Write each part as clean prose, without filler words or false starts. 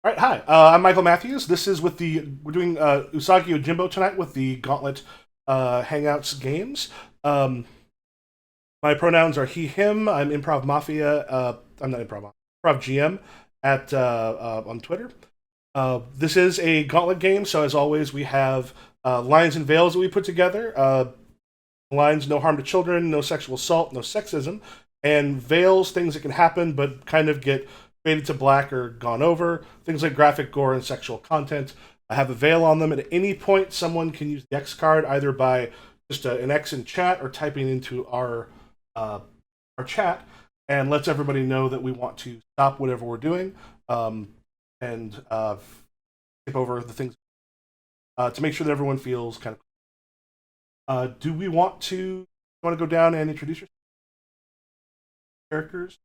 All right, hi. I'm Michael Matthews. This is with the we're doing Usagi Yojimbo tonight with the Gauntlet Hangouts games. My pronouns are he/him. I'm Improv Mafia. I'm not Improv Mafia. Improv GM at on Twitter. This is a Gauntlet game, so as always, we have lines and veils that we put together. Lines: no harm to children, no sexual assault, no sexism, and veils: things that can happen but kind of get faded to black or gone over. Things like graphic gore and sexual content. I have a veil on them. At any point, someone can use the X card either by just an X in chat or typing into uh, our chat, and lets everybody know that we want to stop whatever we're doing and skip over the things to make sure that everyone feels kind of. Do we want to go down and introduce your characters?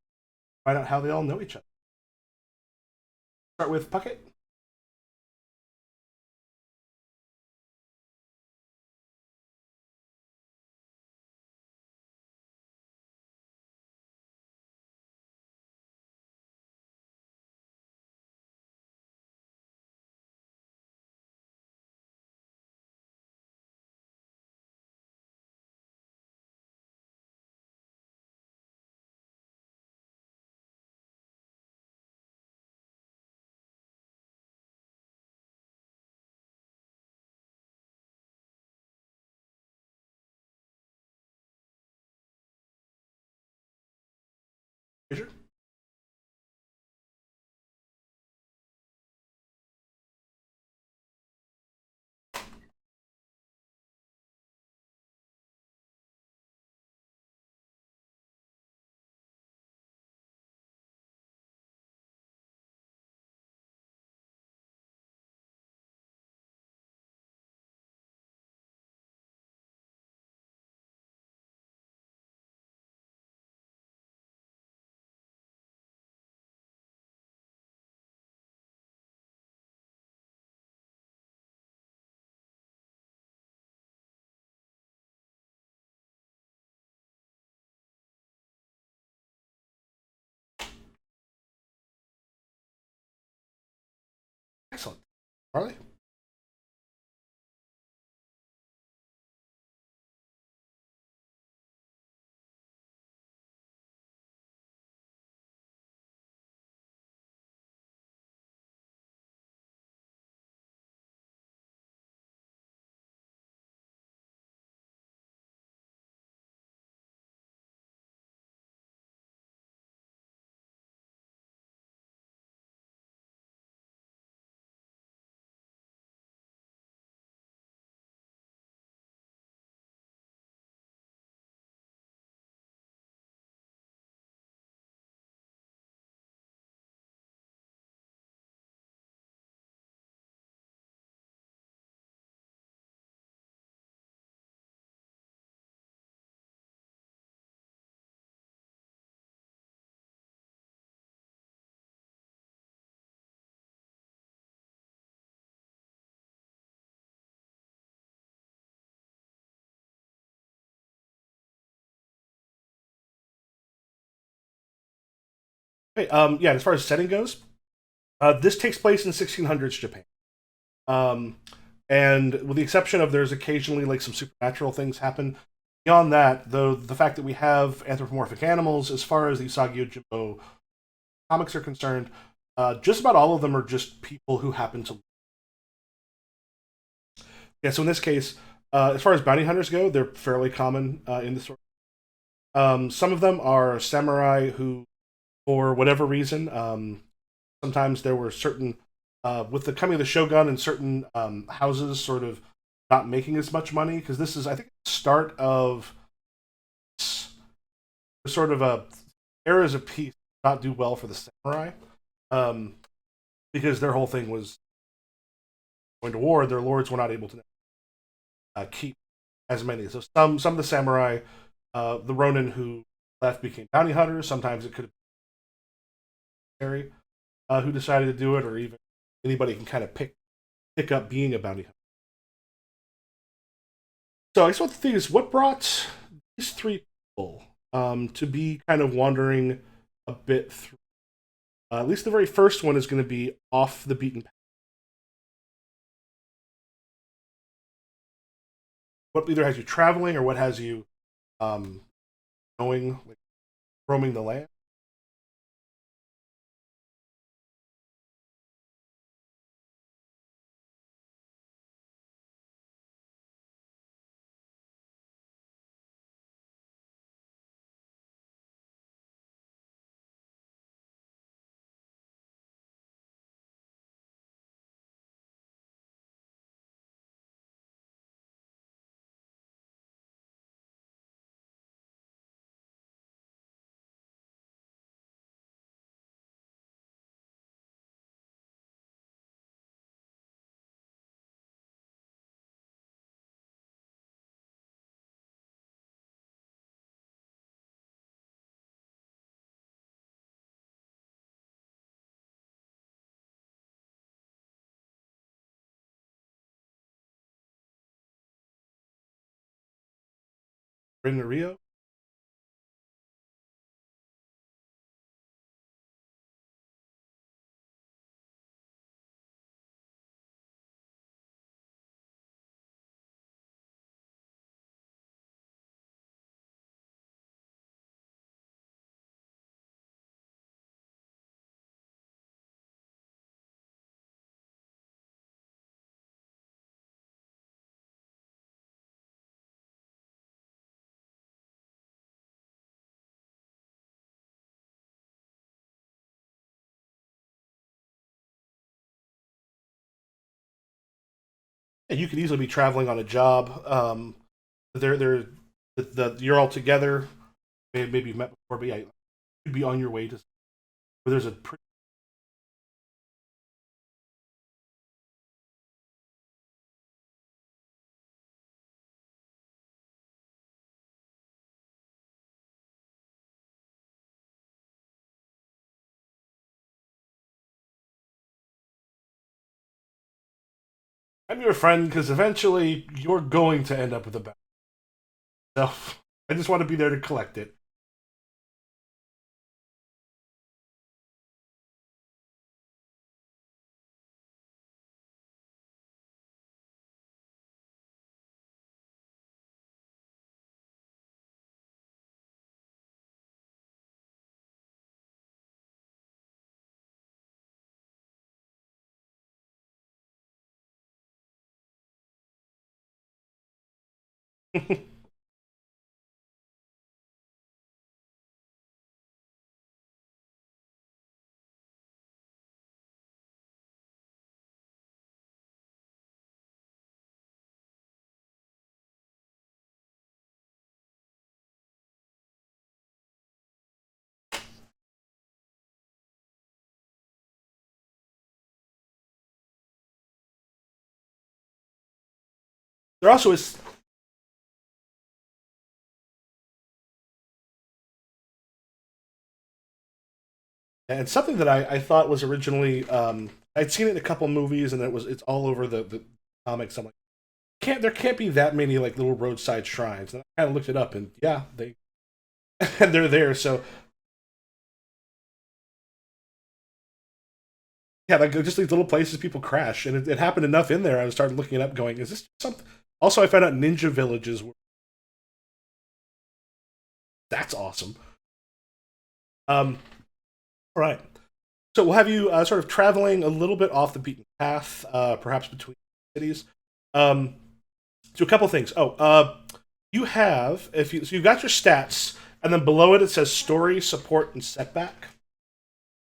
Find out how they all know each other. Start with Puckett. Fraser. Excellent. Harley. Okay. Yeah. As far as setting goes, this takes place in 1600s Japan. Um, and with the exception of there's occasionally like some supernatural things happen. Beyond that, though, the fact that we have anthropomorphic animals, as far as the Usagi Yojimbo comics are concerned, just about all of them are just people who happen to. Yeah. So in this case, as far as bounty hunters go, they're fairly common in this story. Some of them are samurai who, for whatever reason, sometimes there were certain with the coming of the shogun and certain houses sort of not making as much money because this is I think the start of sort of a eras of peace not do well for the samurai um, because their whole thing was going to war. Their lords were not able to keep as many. So some of the samurai, the ronin who left became bounty hunters. Sometimes it could have been Harry who decided to do it, or even anybody can kind of pick up being a bounty hunter. So I guess what the thing is, what brought these three people to be kind of wandering a bit through? At least the very first one is going to be off the beaten path. What either has you traveling or what has you going, like, roaming the land? Bring the Rio? And you could easily be traveling on a job. They're you're all together. Maybe you've met before, but yeah, you could be on your way to where there's a pretty. I'm your friend because eventually you're going to end up with a bag. So I just want to be there to collect it. There also is, and something that I thought was originally, I'd seen it in a couple movies, and it's all over the comics. I'm like, there can't be that many like little roadside shrines. And I kind of looked it up, and yeah, they and they're there. So yeah, like just these little places people crash, and it happened enough in there. I started looking it up, going, "Is this something?" Also, I found out ninja villages were that's awesome. Um, all right, so we'll have you sort of traveling a little bit off the beaten path, perhaps between cities. Um, so a couple things. You have if you so you've got your stats, and then below it says story, support, and setback.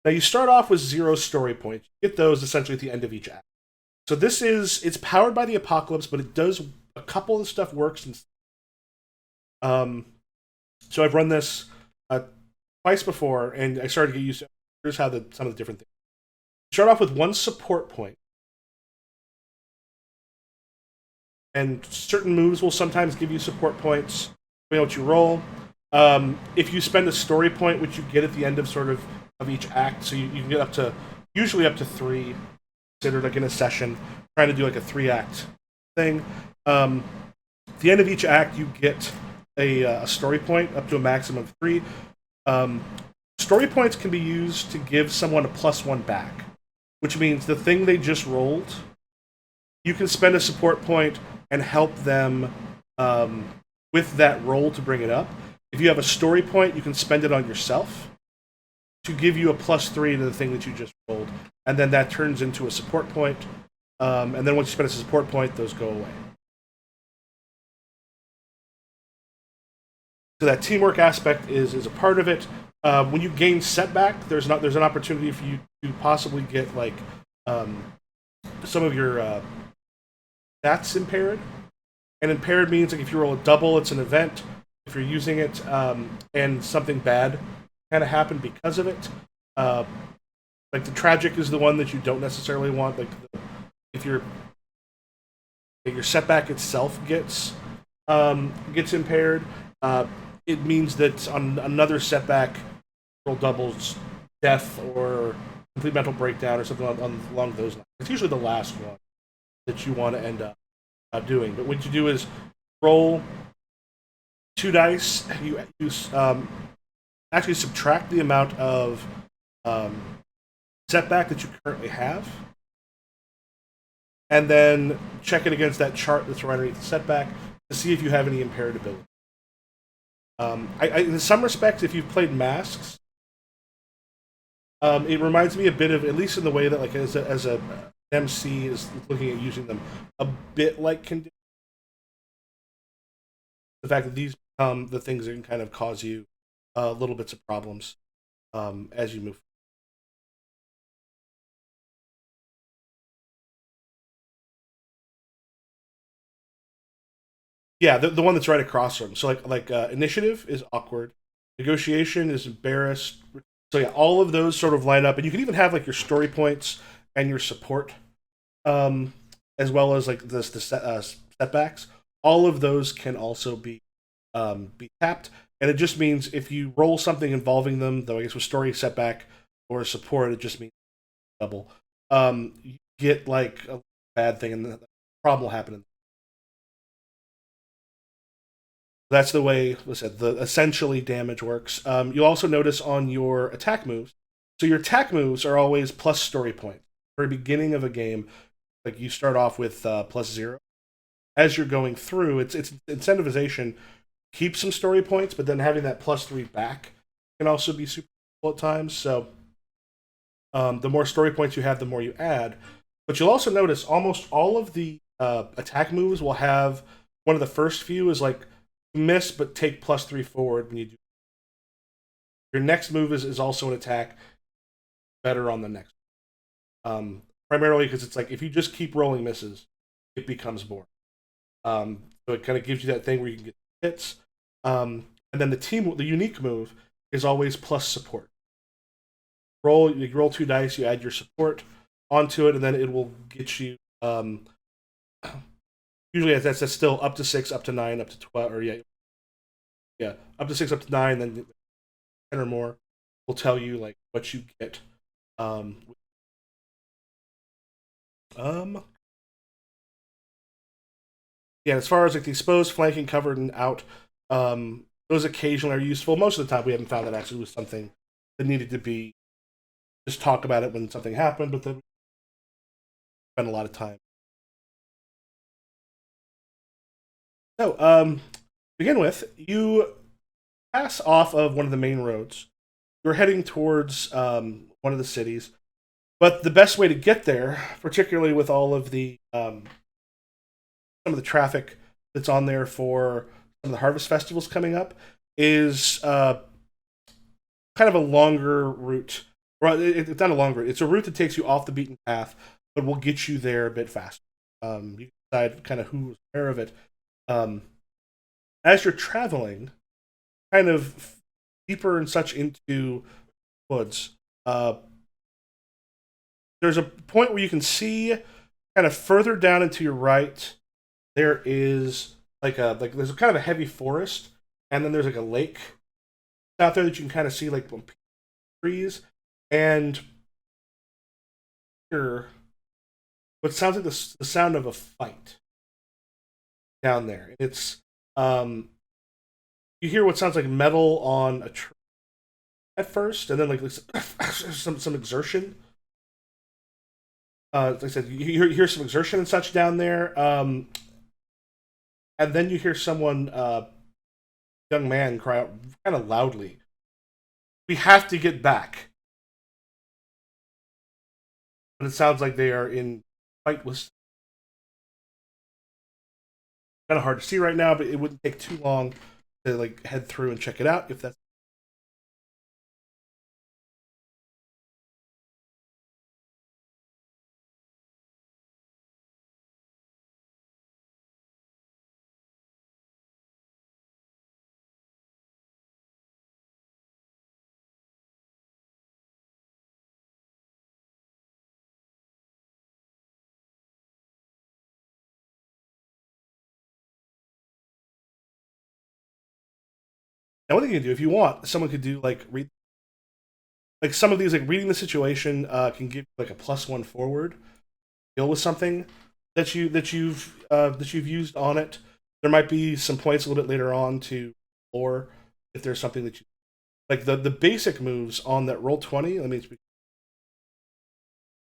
Now you start off with 0 story points. You get those essentially at the end of each act. So it's powered by the apocalypse, but it does a couple of the stuff works. Um, so I've run this uh, twice before, and I started to get used to. Here's how some of the different things. Start off with 1 support point, and certain moves will sometimes give you support points. You know what you roll. If you spend a story point, which you get at the end of of each act, so you can get up to usually up to 3, considered like in a session, trying to do like a 3 act thing. At the end of each act, you get a story point up to a maximum of 3. Um, story points can be used to give someone a +1 back, which means the thing they just rolled, you can spend a support point and help them with that roll to bring it up. If you have a story point, you can spend it on yourself to give you a +3 to the thing that you just rolled, and then that turns into a support point. And then once you spend a support point, those go away. So that teamwork aspect is a part of it. When you gain setback, there's an opportunity for you to possibly get like some of your stats impaired. And impaired means like if you roll a double, it's an event. If you're using it and something bad kind of happened because of it, like the tragic is the one that you don't necessarily want. Like if your setback itself gets impaired, it means that on another setback, roll doubles, death, or complete mental breakdown, or something along those lines. It's usually the last one that you want to end up doing. But what you do is roll 2 dice. You actually subtract the amount of setback that you currently have, and then check it against that chart that's right underneath the setback to see if you have any impaired ability. In some respects, if you've played Masks, it reminds me a bit of, at least in the way that, like, as a MC is looking at using them, a bit like condition. The fact that these become the things that can kind of cause you little bits of problems as you move. Yeah, the one that's right across from. So like initiative is awkward, negotiation is embarrassed. So yeah, all of those sort of line up, and you can even have like your story points and your support, as well as like the setbacks. All of those can also be tapped, and it just means if you roll something involving them, though I guess with story, setback, or support, it just means double. You get like a bad thing, and the problem will happen. That's the way, let's say, the essentially damage works. You'll also notice on your attack moves. So your attack moves are always plus story point. Very beginning of a game, like you start off with +0. As you're going through, it's incentivization. Keep some story points, but then having that +3 back can also be super helpful at times. So the more story points you have, the more you add. But you'll also notice almost all of the attack moves will have one of the first few is like miss but take +3 forward when you do. Your next move is also an attack, better on the next. Primarily because it's like if you just keep rolling misses, it becomes boring. So it kind of gives you that thing where you can get hits. And then the unique move is always plus support. You roll 2 dice, you add your support onto it, and then it will get you. Usually that's still up to 6, up to 9, up to 12, or yeah, up to 6, up to 9, then 10 or more will tell you like what you get. Yeah, as far as like the exposed, flanking, covered, and out, those occasionally are useful. Most of the time, we haven't found that actually was something that needed to be just talk about it when something happened, but then spend a lot of time. So, begin with, you pass off of one of the main roads. You're heading towards one of the cities, but the best way to get there, particularly with all of the some of the traffic that's on there for some of the harvest festivals coming up, is kind of a longer route. Well, it's not a longer route. It's a route that takes you off the beaten path, but will get you there a bit faster. You can decide kind of who's aware of it. As you're traveling, kind of deeper and such into woods, there's a point where you can see kind of further down and to your right, there is like there's kind of a heavy forest, and then there's like a lake out there that you can kind of see like trees, and hear what sounds like the sound of a fight down there. It's you hear what sounds like metal on a tree, at first, and then like some exertion. Like I said, you hear some exertion and such down there, and then you hear someone, young man, cry out kind of loudly, "We have to get back!" But it sounds like they are in fight with. Kind of hard to see right now, but it wouldn't take too long to like head through and check it out if that's. Now, one thing you can do if you want, someone could do like read like some of these like reading the situation can give you like a +1 forward deal with something that you've used on it. There might be some points a little bit later on to or if there's something that you like the basic moves on that roll 20. Let me speak.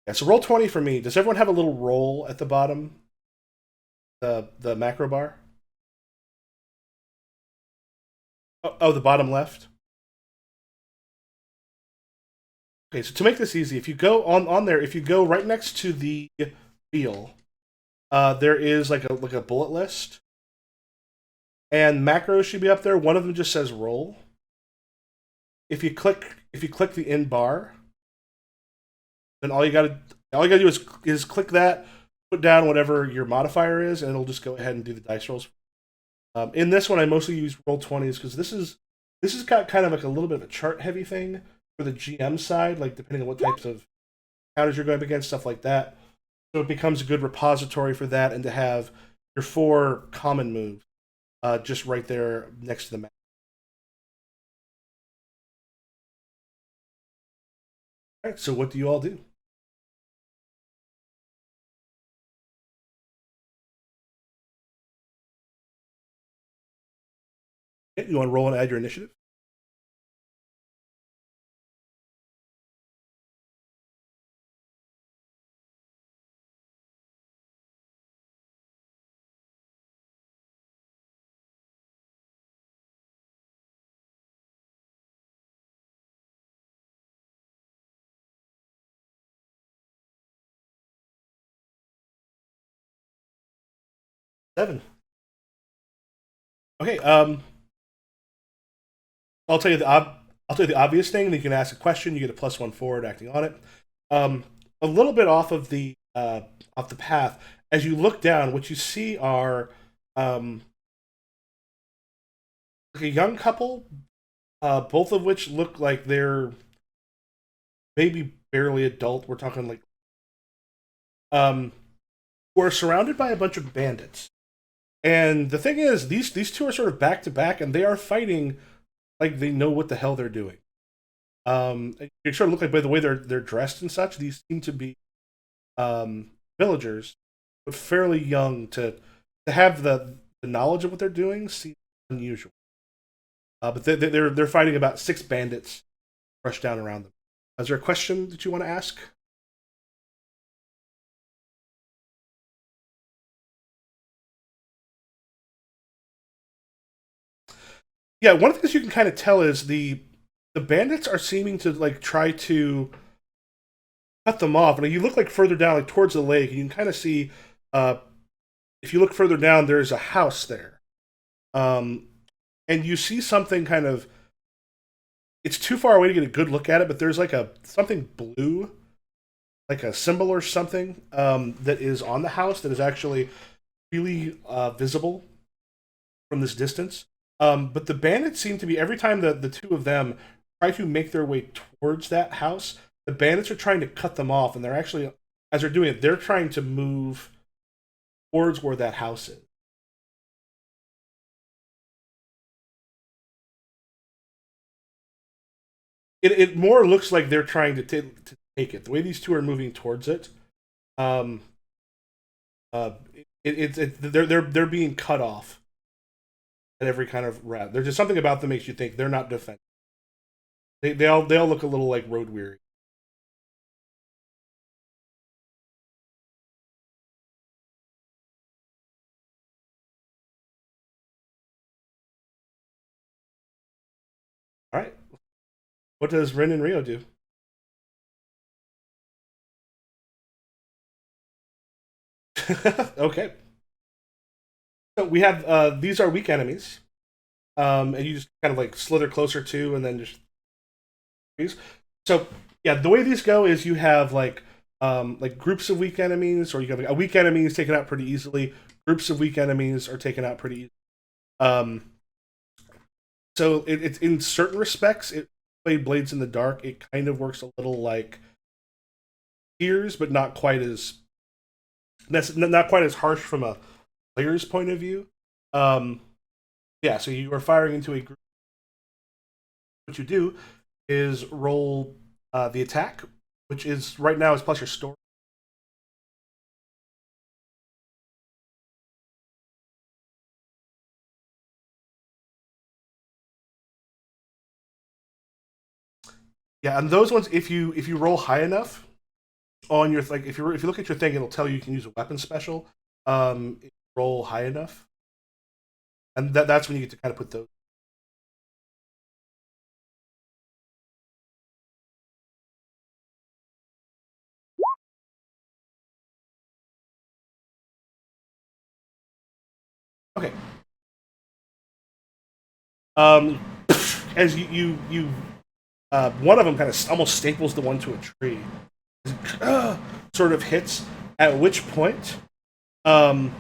Yeah, so roll 20 for me. Does everyone have a little roll at the bottom? The macro bar? Oh, the bottom left. Okay, so to make this easy, if you go on there, if you go right next to the wheel, there is like a bullet list, and macros should be up there. One of them just says roll. If you click the in bar, then all you gotta do is click that, put down whatever your modifier is, and it'll just go ahead and do the dice rolls. In this one, I mostly use roll 20s because this is got kind of like a little bit of a chart heavy thing for the GM side, like depending on what types of counters you're going up against, stuff like that. So it becomes a good repository for that, and to have your 4 common moves just right there next to the map. All right, so what do you all do? You want to roll and add your initiative? 7. Okay. I'll tell you I'll tell you the obvious thing. Then you can ask a question. You get a +1 forward acting on it. Um, a little bit off the path. As you look down, what you see are um, like a young couple, both of which look like they're maybe barely adult. We're talking like um, who are surrounded by a bunch of bandits. And the thing is, these two are sort of back to back, and they are fighting like they know what the hell they're doing. You sort of look like by the way they're dressed and such. These seem to be villagers, but fairly young to have the knowledge of what they're doing seems unusual. But they're fighting about 6 bandits rushed down around them. Is there a question that you want to ask? Yeah, one of the things you can kind of tell is the bandits are seeming to like try to cut them off, and you look like further down, like towards the lake, and you can kind of see. Uh, if you look further down, there's a house there, um, and you see something kind of. It's too far away to get a good look at it, but there's like a something blue, like a symbol or something that is on the house that is actually really visible from this distance. But the bandits seem to be every time the two of them try to make their way towards that house, the bandits are trying to cut them off, and they're actually as they're doing it, they're trying to move towards where that house is. It more looks like they're trying to take it. The way these two are moving towards it, um, they're being cut off at every kind of route. There's just something about them makes you think they're not defending. They all look a little like road weary. All right. What does Rin and Rio do? Okay. So we have these are weak enemies, and you just kind of like slither closer to, and then just freeze. So yeah, the way these go is you have like groups of weak enemies, or you have like, a weak enemy is taken out pretty easily. Groups of weak enemies are taken out pretty easily. Um, so it's in certain respects, it played Blades in the Dark. It kind of works a little like Tears, but not quite as that's not quite as harsh from a player's point of view. Um, yeah, so you are firing into a group. What you do is roll the attack, which is right now is plus your story. Yeah, and those ones, if you roll high enough on your like, if you look at your thing, it'll tell you can use a weapon special. If you roll high enough, and that's when you get to kind of put those. Okay. Um, as one of them kind of almost staples the one to a tree, sort of hits. At which point, um,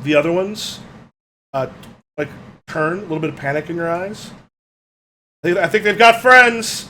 the other ones uh, like turn, a little bit of panic in your eyes. I think they've got friends.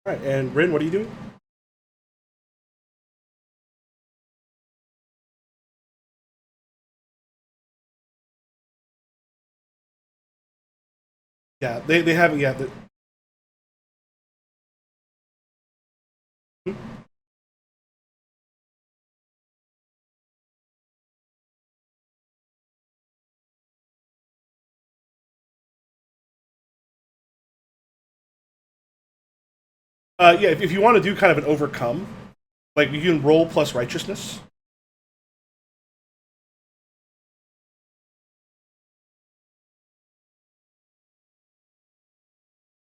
All right, and Rin, what are you doing? Yeah, they haven't yet. Yeah, if you want to do kind of an overcome, like you can roll plus righteousness.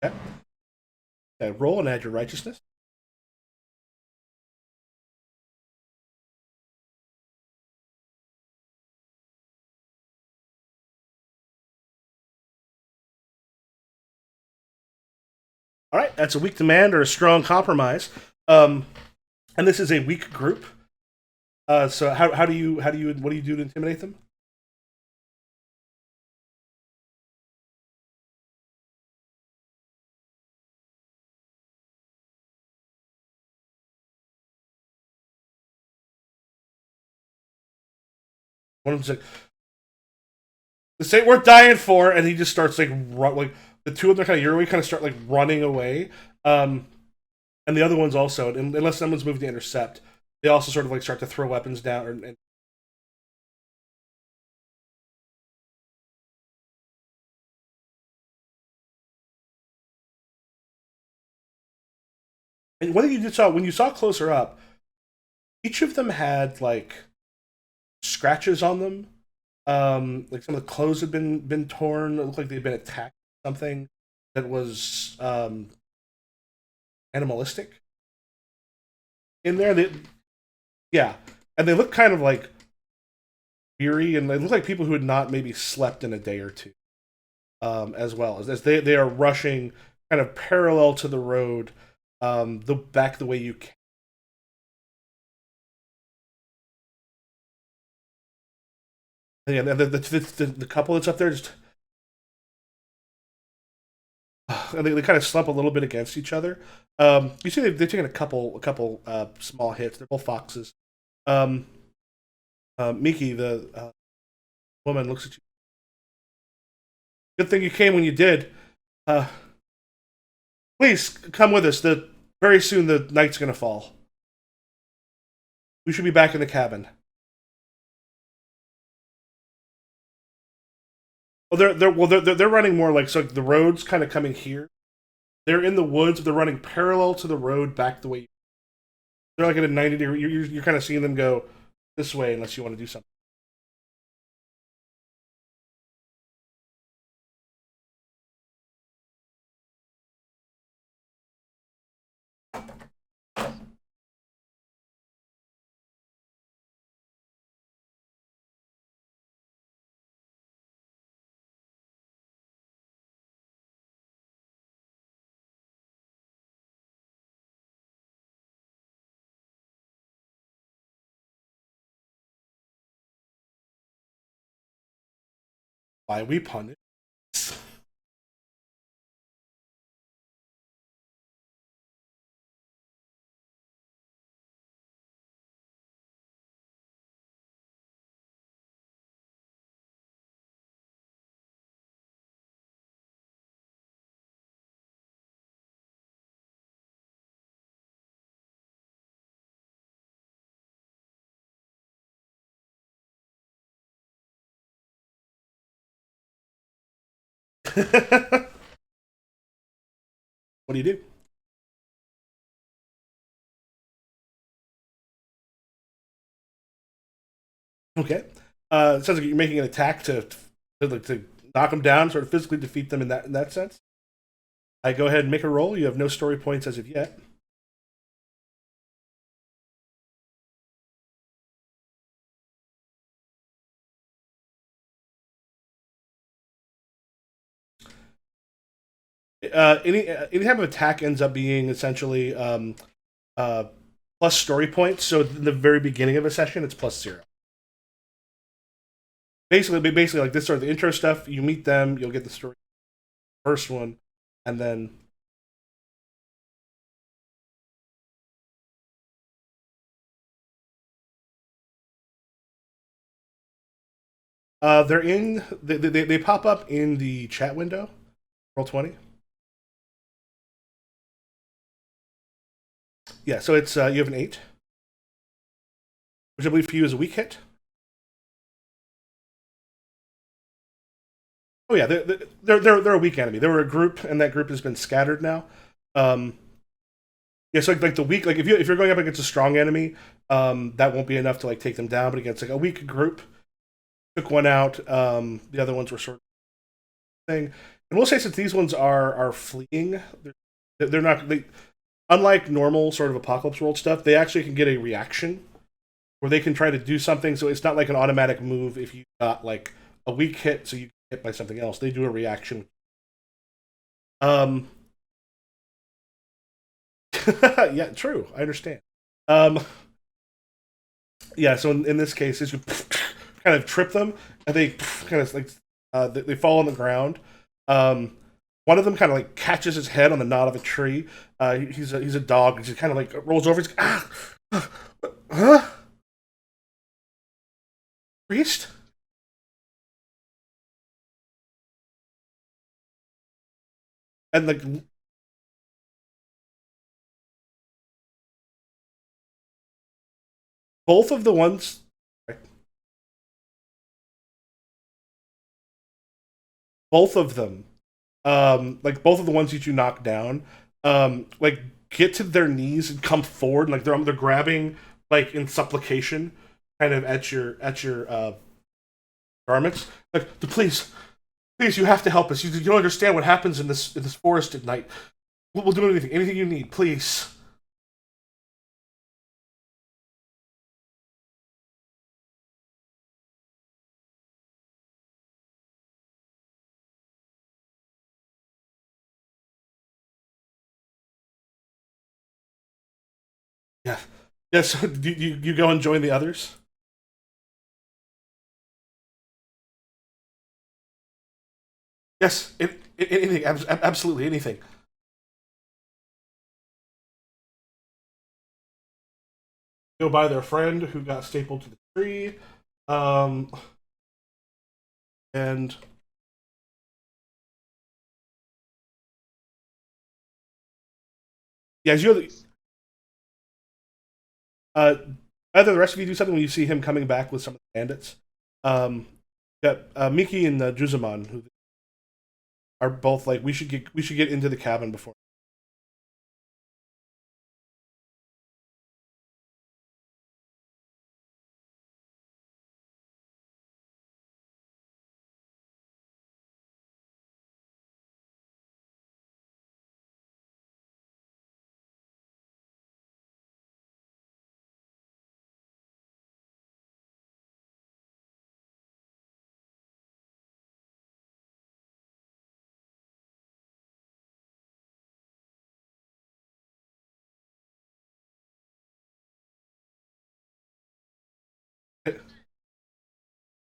Yeah, roll and add your righteousness. All right, that's a weak demand or a strong compromise. Um, and this is a weak group. So how do you what do you do to intimidate them? One of them's like, "This ain't worth dying for," and he just starts like the two of them kind of your way kind of start like running away. Um, and the other ones also, unless someone's moving to intercept, they also sort of like start to throw weapons down. And one thing you did saw when you saw closer up, each of them had like scratches on them. Like some of the clothes had been torn. It looked like they'd been attacked. Something that was animalistic in there. Yeah, and they look kind of like weary, and they look like people who had not maybe slept in a day or two, as well as they are rushing kind of parallel to the road, the back the way you can. And yeah, the couple that's up there just and they kind of slump a little bit against each other. You see, they've taken a couple small hits. They're both foxes. Um, Miki, the woman, looks at you. Good thing you came when you did. Uh, please come with us. The very soon the night's gonna fall. We should be back in the cabin. Well, they're running more like so. The road's kind of coming here. They're in the woods. But they're running parallel to the road back the way. They're like at a 90 degree. You're kind of seeing them go this way unless you want to do something. Why we punish? What do you do? Okay. It sounds like you're making an attack to knock them down, sort of physically defeat them in that sense. I go ahead and make a roll. You have no story points as of yet. Any type of attack ends up being essentially uh, plus story points. So in the very beginning of a session, it's +0. Basically, like this sort of the intro stuff. You meet them, you'll get the story first one, and then they're in. They pop up in the chat window. Roll 20. Yeah, so it's you have an 8, which I believe for you is a weak hit. Oh yeah, they're a weak enemy. They were a group, and that group has been scattered now. Um, yeah, so like the weak, like if you're going up against a strong enemy, that won't be enough to like take them down. But against like a weak group, took one out. The other ones were sort of thing. And we'll say since these ones are fleeing, they're not they unlike normal sort of apocalypse world stuff. They actually can get a reaction where they can try to do something. So it's not like an automatic move if you got like a weak hit, so you get hit by something else. They do a reaction. Um, yeah, true. I understand. Um, yeah, so in this case, is you kind of trip them, and they kind of like they fall on the ground. Um, one of them kind of like catches his head on the knot of a tree. He's a dog. He just kind of like rolls over. He's like, huh, priest. And like both of the ones, both of them, like both of the ones that you knock down, like get to their knees and come forward, and, like they're grabbing like in supplication, kind of at your garments, like please, you have to help us. You don't understand what happens in this forest at night. We'll do anything you need, please. Yes, you go and join the others. Yes, anything, absolutely anything. Go by their friend who got stapled to the tree, um, and yeah, as you uh, either the rest of you do something when you see him coming back with some of the bandits. Um, got Miki and Juzaman who are both like we should get into the cabin before.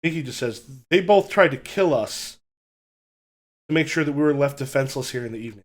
Miki just says they both tried to kill us to make sure that we were left defenseless here in the evening.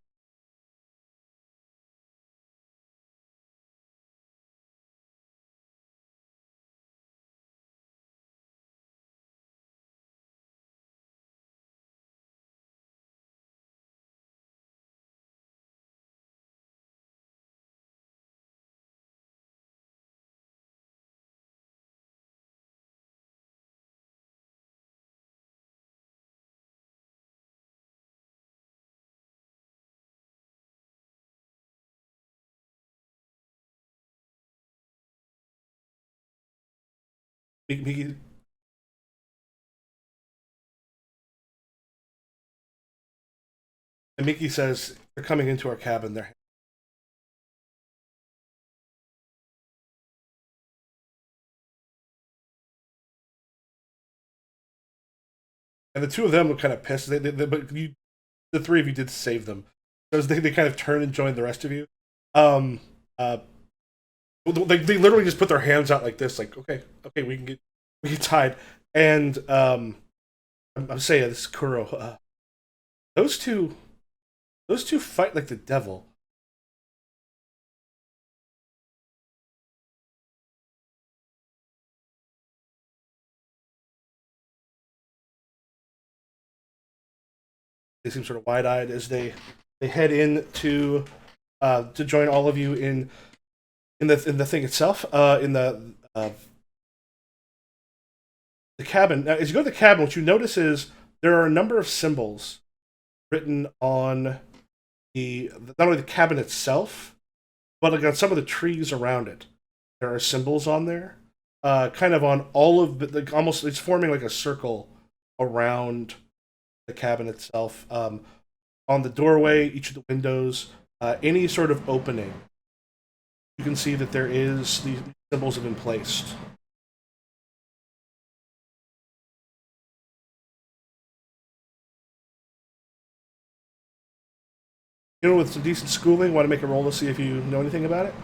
Miki, and Miki says they're coming into our cabin. There, and the two of them were kind of pissed. But the three of you did save them, because they kind of turn and join the rest of you. Um, uh, they literally just put their hands out like this, like okay, we get tied. And I'm saying this is Kuro. Those two those two fight like the devil. They seem sort of wide eyed as they head in to join all of you in the thing itself. In the cabin. Now, as you go to the cabin, what you notice is there are a number of symbols written on the not only the cabin itself, but like on some of the trees around it. There are symbols on there, kind of on all of the, like almost it's forming like a circle around the cabin itself. On the doorway, each of the windows, any sort of opening, you can see that there is these symbols have been placed. You know, with some decent schooling, want to make a roll to see if you know anything about it?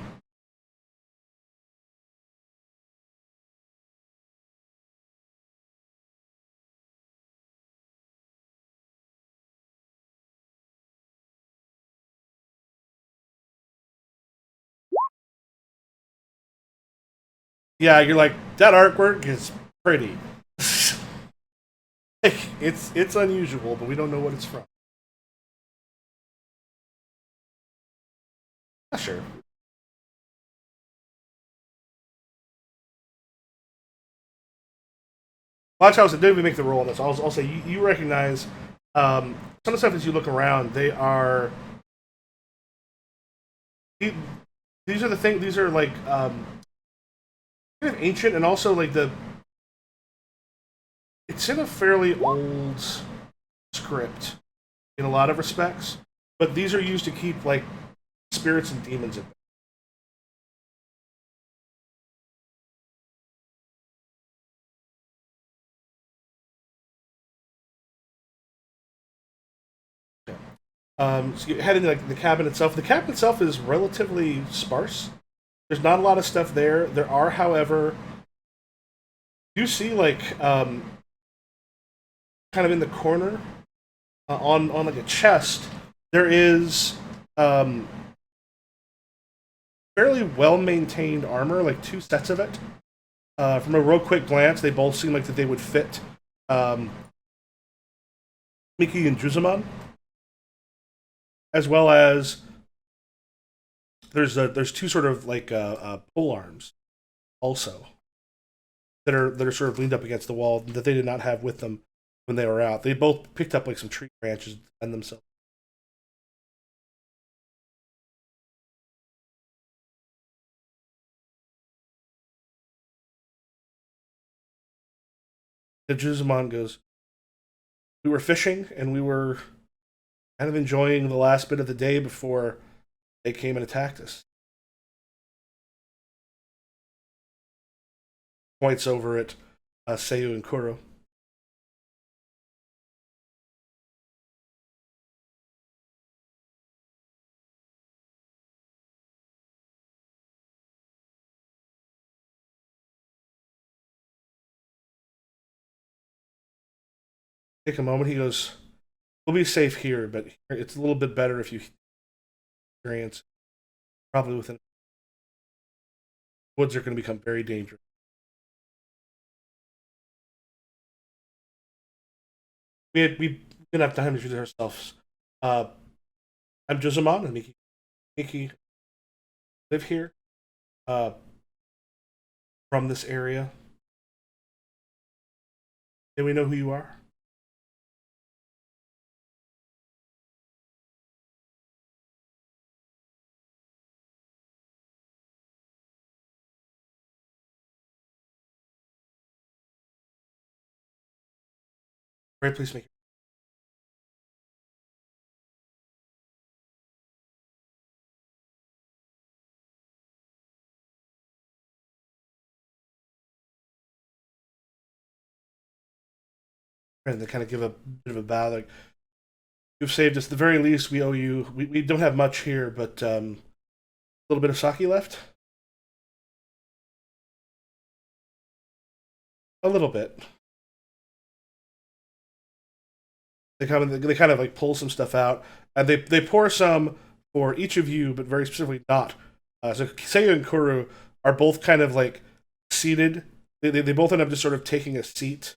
Yeah, you're like that artwork is pretty. It's unusual, but we don't know what it's from. Not sure. Watch how I didn't even make the roll on this. I'll say you recognize some of the stuff as you look around. These are the things. These are like kind of ancient, and also like the it's in a fairly old script in a lot of respects. But these are used to keep like spirits and demons at bay. So you head into like the cabin itself. The cabin itself is relatively sparse. There's not a lot of stuff there. There are, however, you see like kind of in the corner on like a chest, there is um, fairly well maintained armor, like two sets of it. From a real quick glance, they both seem like that they would fit um, Miki and Juzumon, as well as there's two sort of like pole arms also that are sort of leaned up against the wall that they did not have with them when they were out. They both picked up like some tree branches and themselves. The Juzumon goes, "We were fishing and we were kind of enjoying the last bit of the day before they came and attacked us." Points over at Seiyu and Kuro. Take a moment. He goes, "We'll be safe here, but it's a little bit better if you experience. Probably within woods are going to become very dangerous." We didn't have time to introduce ourselves. Uh, I'm Juzumon and Miki live here uh, from this area. And we know who you are. Very pleased to make you. And they kind of give a bit of a bow. Like, you've saved us. At the very least, we owe you. We don't have much here, but a little bit of sake left. A little bit. They kind of like pull some stuff out, and they pour some for each of you, but very specifically not. So Seiya and Kuru are both kind of like seated. They both end up just sort of taking a seat.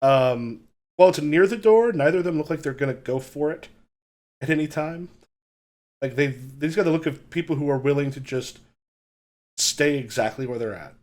While it's near the door, neither of them look like they're gonna go for it at any time. Like they just got the look of people who are willing to just stay exactly where they're at.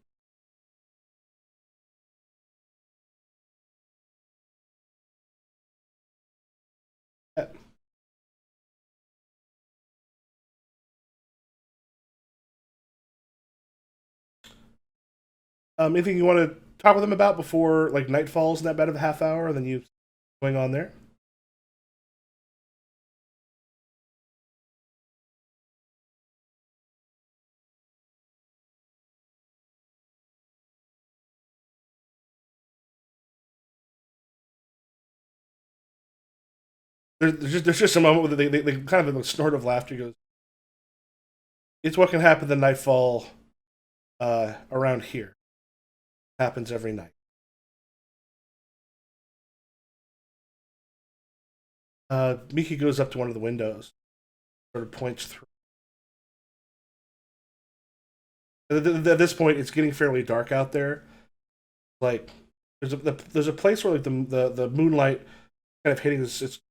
Anything you want to talk with them about before like night falls in that bed of a half hour, and then you going on there? There's just a moment where they kind of a snort of laughter goes. It's what can happen the nightfall around here. Happens every night. Miki goes up to one of the windows, sort of points through. At this point, it's getting fairly dark out there. Like there's a place where like the moonlight kind of hitting this, it's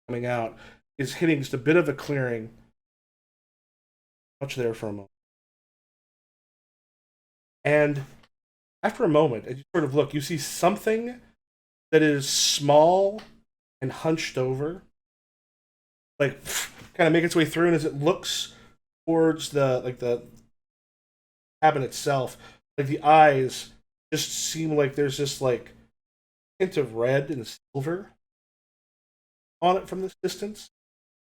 coming out is hitting just a bit of a clearing. Watch there for a moment, and after a moment, as you sort of look, you see something that is small and hunched over, like kind of make its way through, and as it looks towards the cabin itself, like the eyes just seem like there's just like hint of red and silver on it from this distance.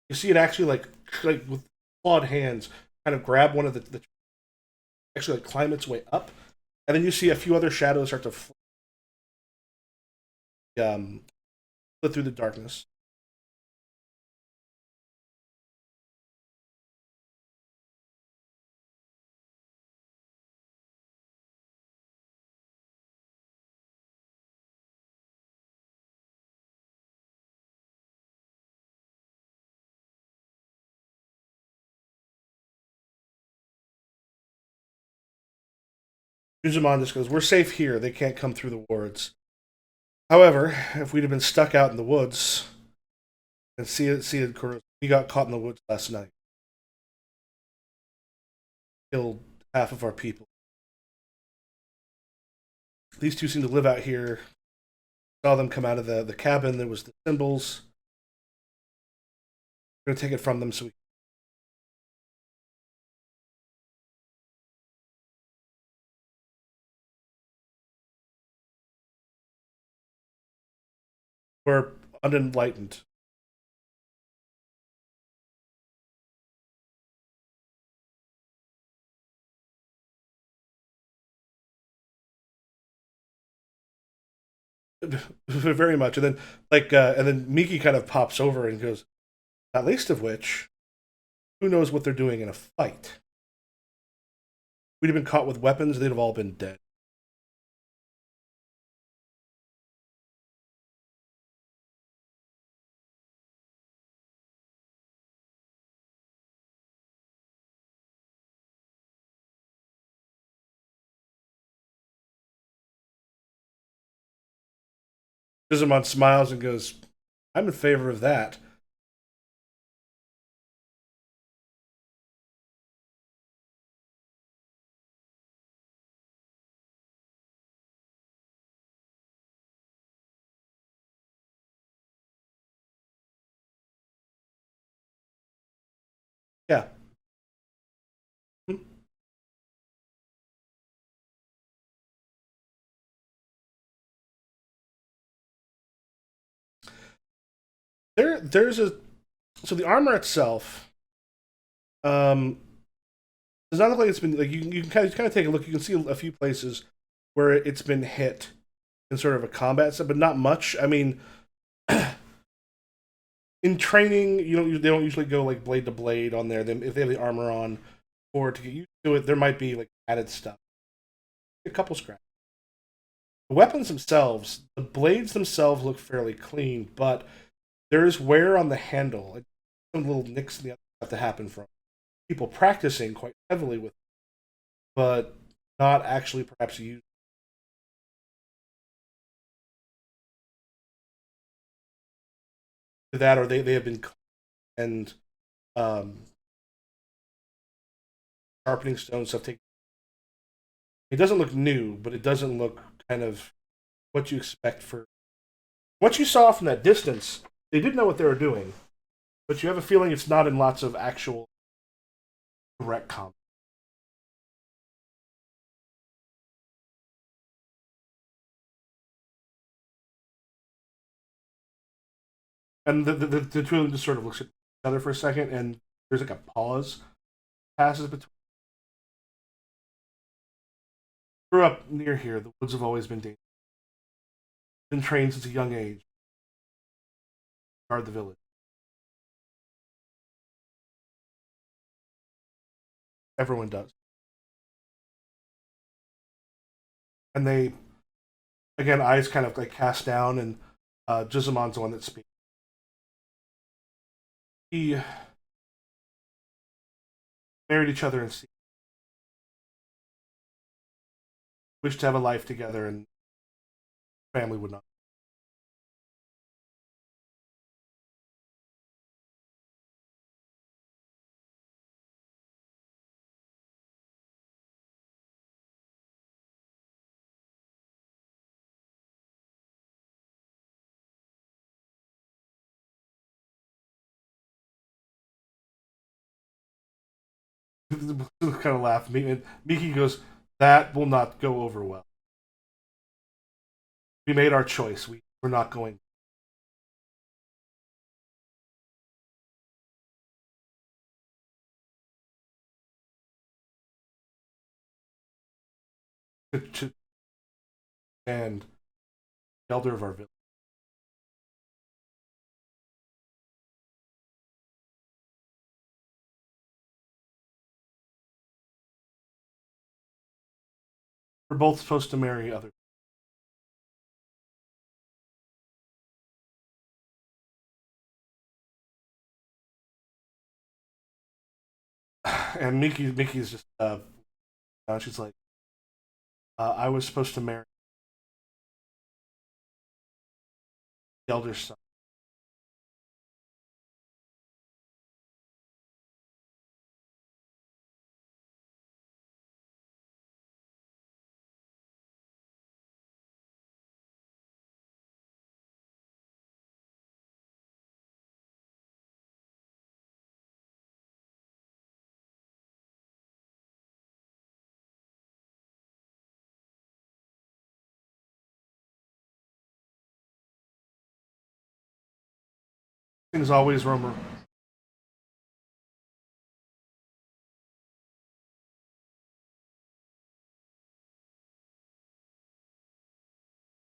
You see it actually like with clawed hands kind of grab one of the actually like climb its way up, and then you see a few other shadows start to um, flit through the darkness. Juzumon just goes, "We're safe here. They can't come through the wards." However, if we'd have been stuck out in the woods, and he got caught in the woods last night, killed half of our people. These two seem to live out here. Saw them come out of the cabin. There was the symbols. We're gonna take it from them so we're unenlightened. Very much. And then and then Miki kind of pops over and goes, not least of which, who knows what they're doing in a fight? We'd have been caught with weapons, they'd have all been dead. Gizamon smiles and goes, I'm in favor of that. Yeah. There's a so the armor itself, um does not look like it's been like you can kind of take a look. You can see a few places where it's been hit in sort of a combat set, but not much. I mean, in training, they don't usually go like blade to blade on there. Then if they have the armor on, or to get used to it, there might be like added stuff. A couple scratches. The weapons themselves, the blades themselves look fairly clean, but there is wear on the handle. Like, some little nicks in the other have to happen from people practicing quite heavily with, it, but not actually perhaps used to that, or they have been and um, sharpening stone stuff. It doesn't look new, but it doesn't look kind of what you expect for what you saw from that distance. They did know what they were doing, but you have a feeling it's not in lots of actual direct combat. And the two of them just sort of looks at each other for a second, and there's like a pause passes between. Grew up near here. The woods have always been dangerous. Been trained since a young age. Guard the village. Everyone does. And they, again, eyes kind of like cast down, and Jizumon's the one that speaks. He married each other and wished to have a life together, and family would not. Kind of laugh. And Miki goes, "That will not go over well. We made our choice. We're not going to stand elder of our village. We're both supposed to marry others." And Mickey's just she's like, I was supposed to marry the elder son. Things always rumor.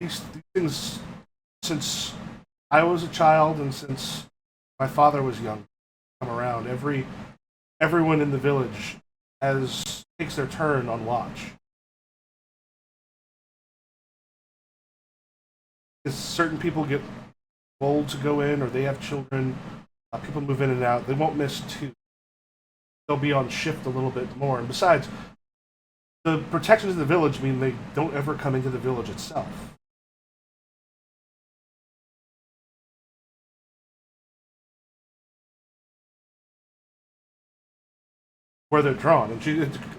These things, since I was a child and since my father was young, come around. Everyone in the village has takes their turn on watch. Because certain people get old to go in, or they have children. People move in and out. They won't miss two. They'll be on shift a little bit more. And besides, the protections of the village mean they don't ever come into the village itself, where they're drawn. And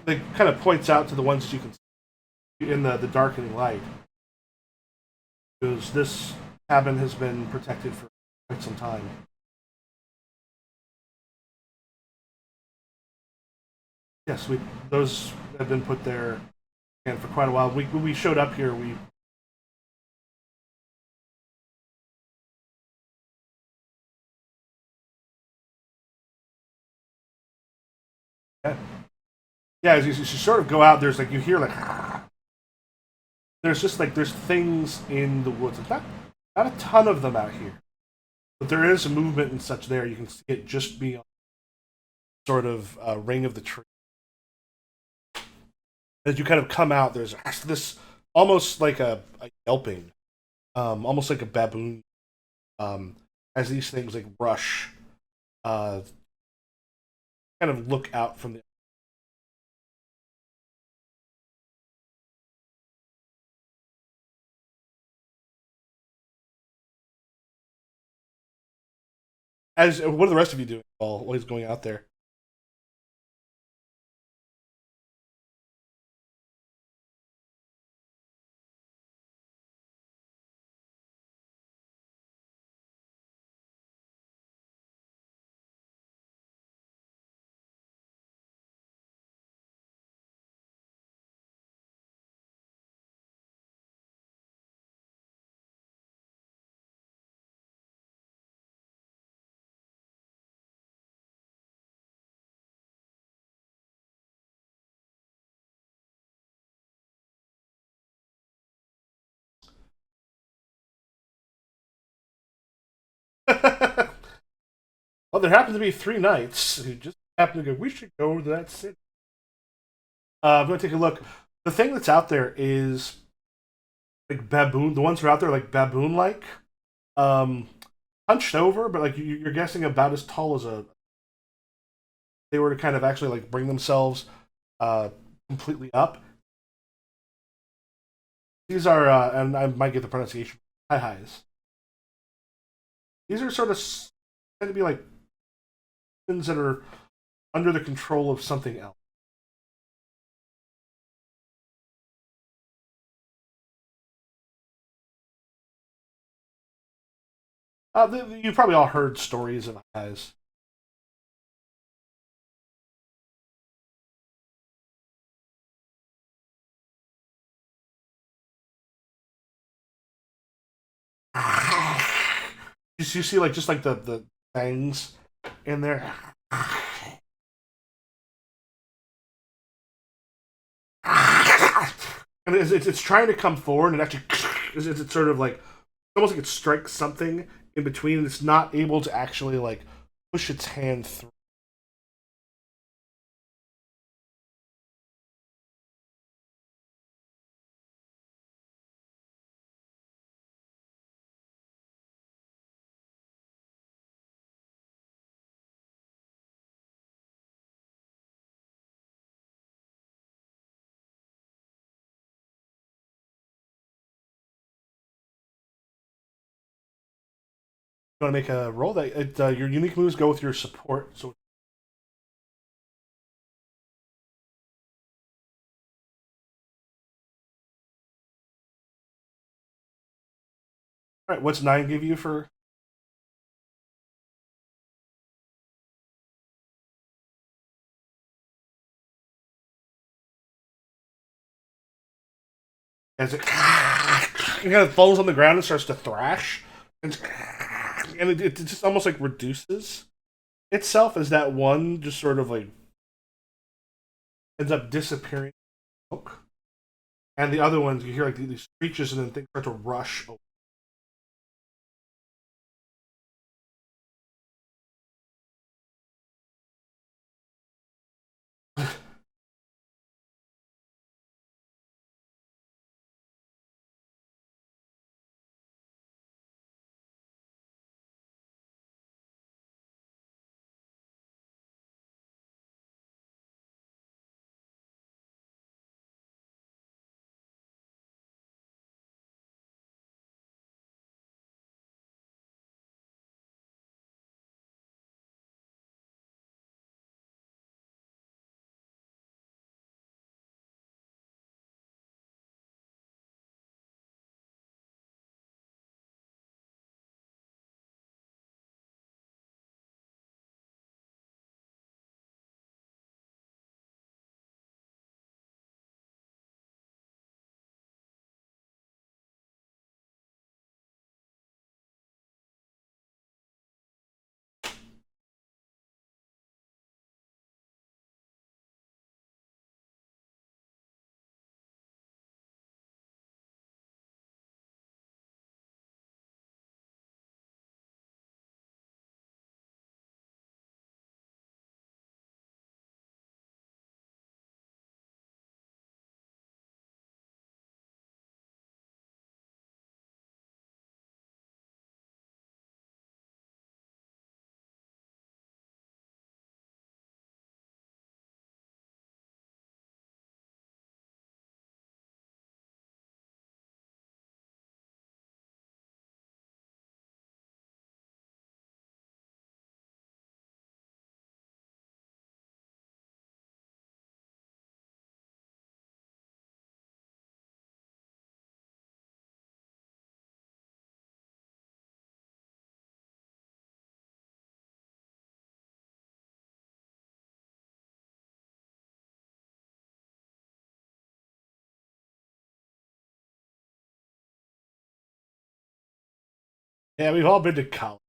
they kind of points out to the ones that you can see in the darkening light. Because this cabin has been protected for quite some time. Yes, we those have been put there and for quite a while. When we showed up here, we yeah, yeah as you sort of go out, there's like you hear like there's just like there's things in the woods. It's not a ton of them out here, but there is movement and such there. You can see it just beyond sort of ring of the tree. As you kind of come out, there's this almost like a yelping, almost like a baboon, as these things like rush, uh, kind of look out from the. As what are the rest of you doing while he's going out there? Well, there happen to be three knights who just happen to go. We should go to that city. I'm going to take a look. The thing that's out there is like baboon. The ones who are out there are like baboon-like, um, hunched over, but like you're guessing about as tall as a. They were to kind of actually like bring themselves uh, completely up. These are, and I might get the pronunciation. High highs. These are sort of tend to be like things that are under the control of something else. You've probably all heard stories of guys. You see, like just like the fangs in there, and it's trying to come forward, and actually, it's sort of like almost like it strikes something in between, and it's not able to actually like push its hand through. You want to make a roll that your unique moves go with your support. So, all right, what's 9 give you for? As it, kind of falls on the ground and starts to thrash, and it just almost like reduces itself as that one just sort of like ends up disappearing. And the other ones, you hear like these screeches, and then things start to rush. Yeah, we've all been to college.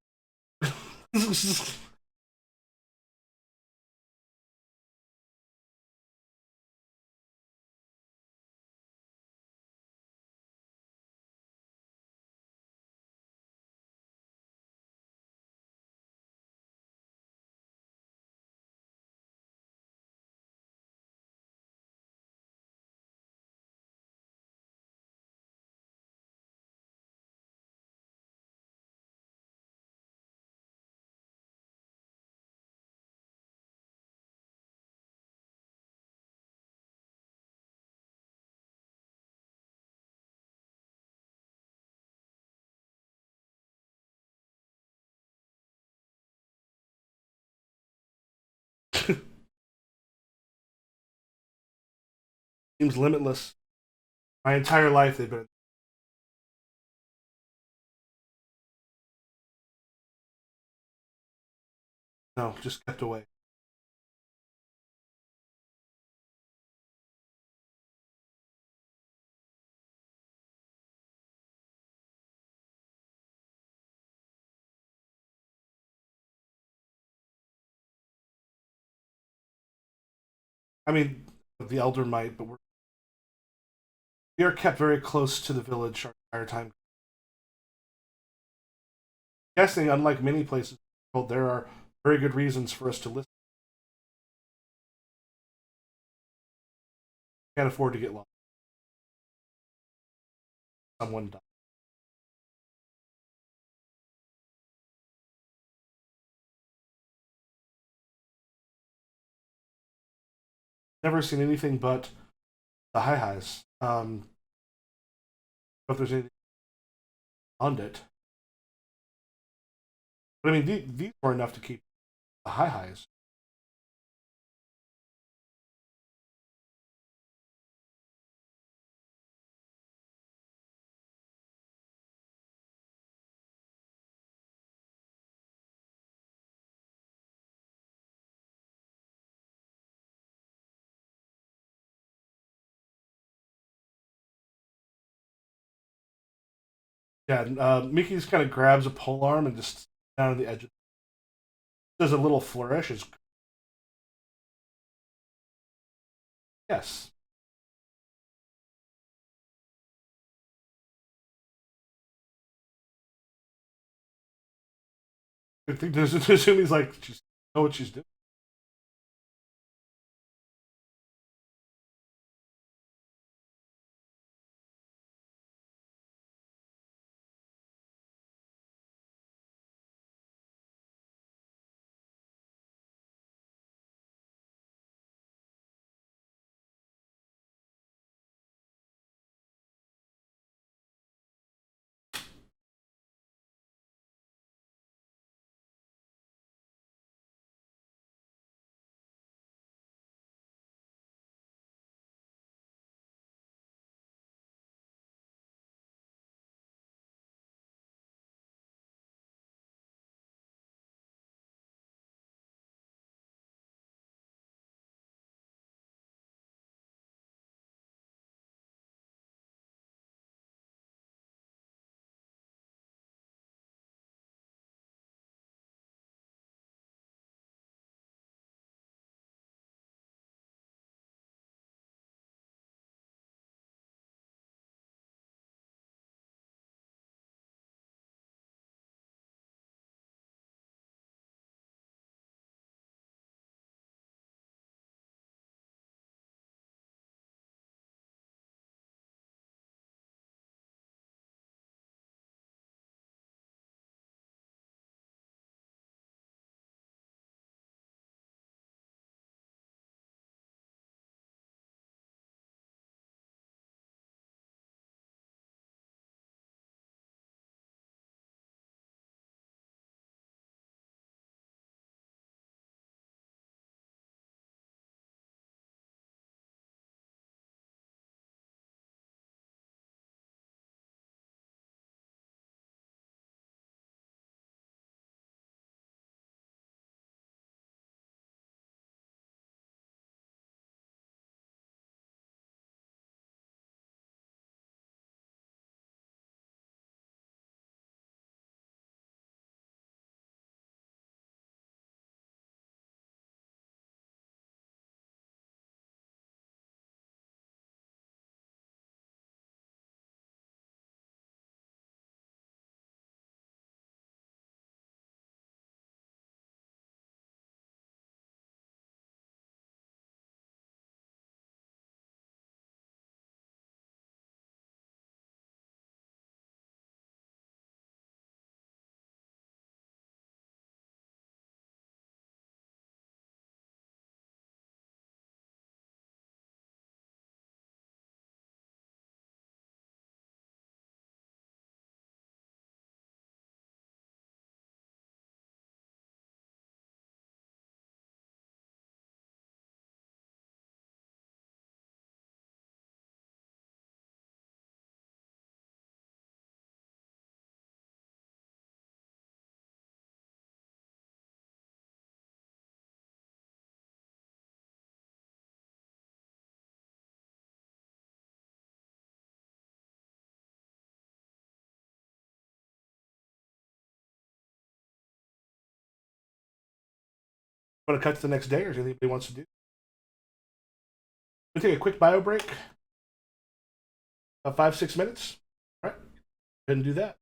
Seems limitless. My entire life they've been. No, just kept away. I mean, the elder might, but we are kept very close to the village our entire time. I'm guessing, unlike many places in the world, there are very good reasons for us to listen. Can't afford to get lost. Someone died. Never seen anything but the high highs. If there's anything on it, But I mean, these were enough to keep the high highs. Yeah, Mickey just kind of grabs a pole arm and just down on the edge. Does a little flourish. Is yes. I think there's assume he's like, she's know what she's doing. Want to cut to the next day, or is there anything anybody wants to do? We'll take a quick bio break, about 5 6 minutes. All right, go ahead and do that.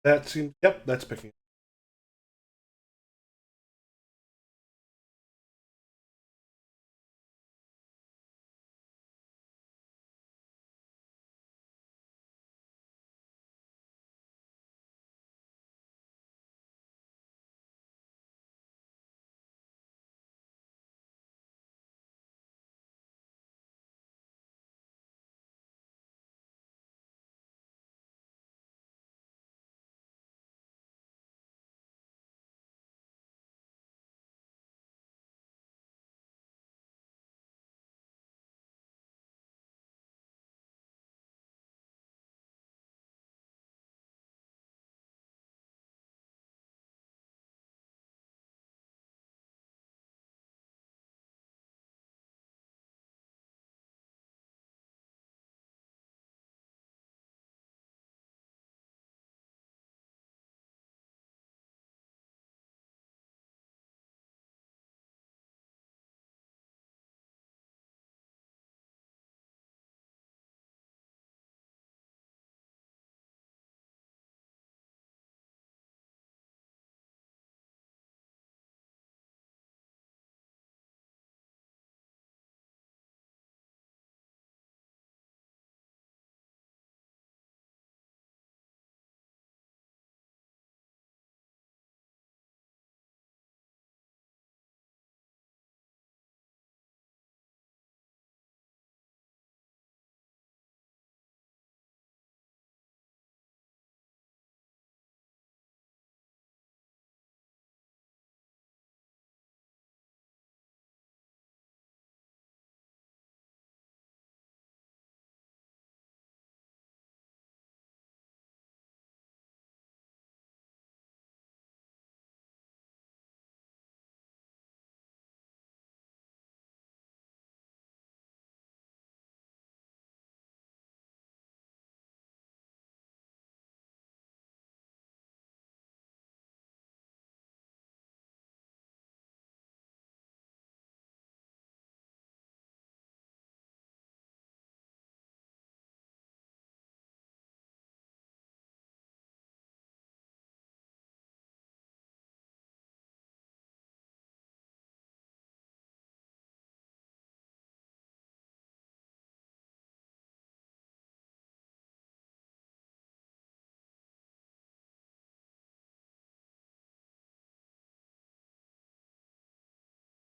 That seems. Yep, that's picking.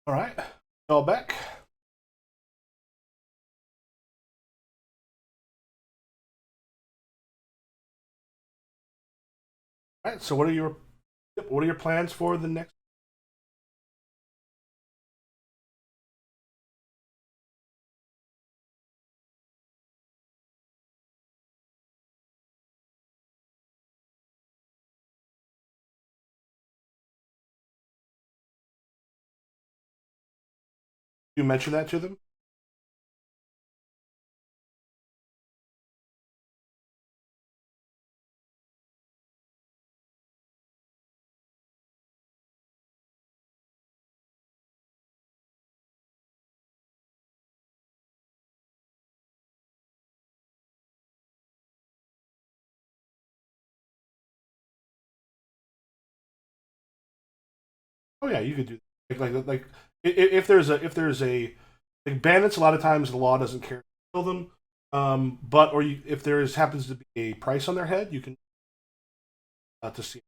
All right, all back. All right. So what are your plans for the next? You mention that to them. Oh yeah, you could do if there's a like bandits. A lot of times the law doesn't care to kill them, but or if there is happens to be a price on their head, you can to see.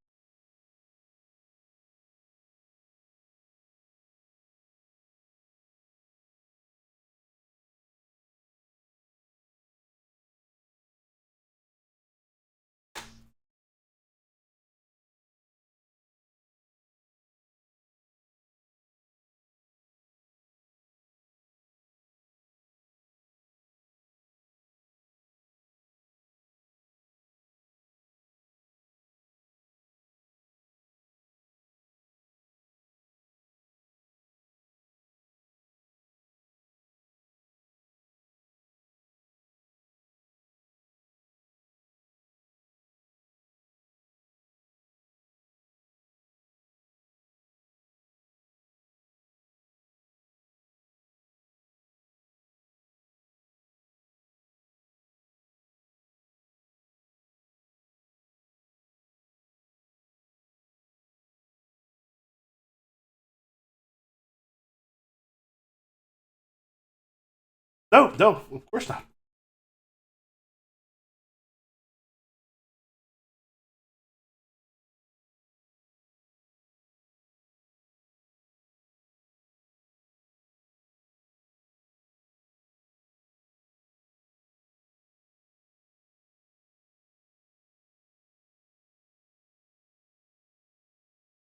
No, no, of course not.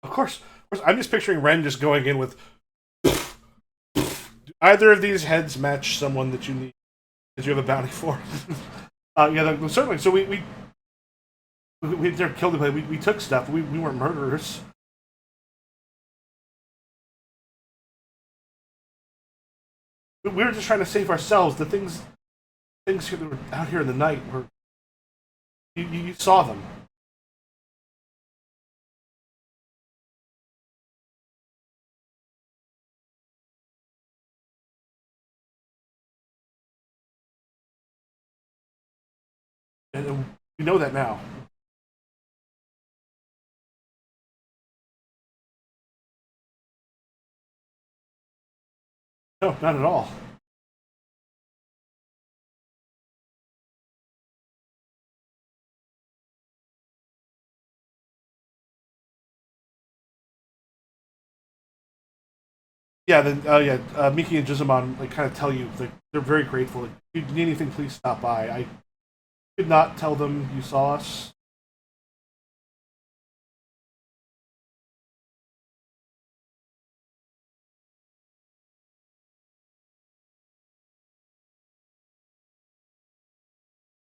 Of course, of course. I'm just picturing Ren just going in with. Do either of these heads match someone that you need that you have a bounty for? Yeah, certainly. So we never killed anybody. We took stuff. We weren't murderers. We were just trying to save ourselves. The things here that were out here in the night were you saw them. And we know that now. No, not at all. Yeah, then Miki and Jizamon like kind of tell you like they're very grateful. Like, if you need anything, please stop by. I could not tell them you saw us.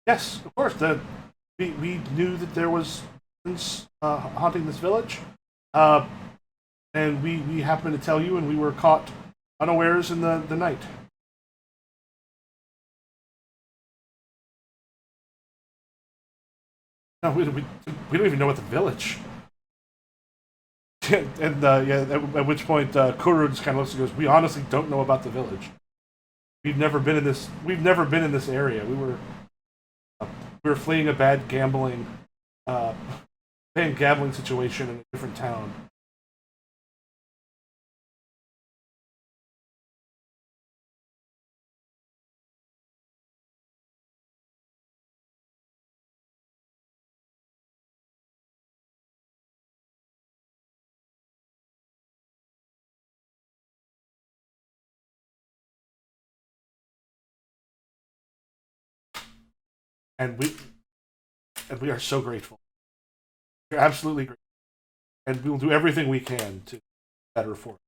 Yes, of course. We knew that there was haunting this village, uh, and we happened to tell you, and we were caught unawares in the night. No, we don't even know what the village. And yeah, at which point Kuro just kind of looks and goes, "We honestly don't know about the village. We've never been in this. We've never been in this area. We were fleeing a uh, bad gambling situation in a different town." And we are so grateful. We're absolutely grateful, and we will do everything we can to better for it.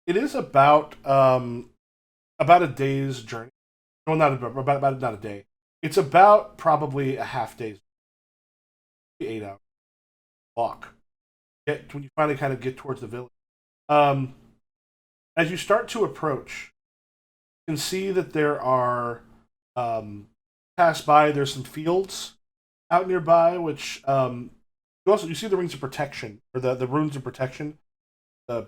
It is about a day's journey. Well, not about not a day. It's about probably a half day's 8 hour walk. Get when you finally kind of get towards the village. Um, as you start to approach, you can see that there are pass by. There's some fields out nearby, which you see the rings of protection or the runes of protection. The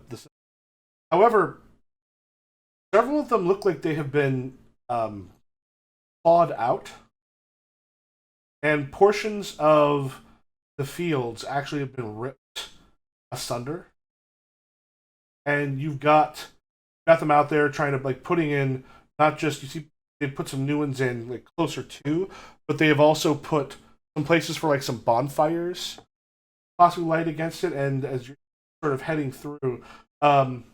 however, several of them look like they have been clawed out, and portions of the fields actually have been ripped asunder. And you've got them out there trying to like putting in not just you see they put some new ones in like closer to, but they have also put some places for like some bonfires possibly light against it. And as you're sort of heading through, um,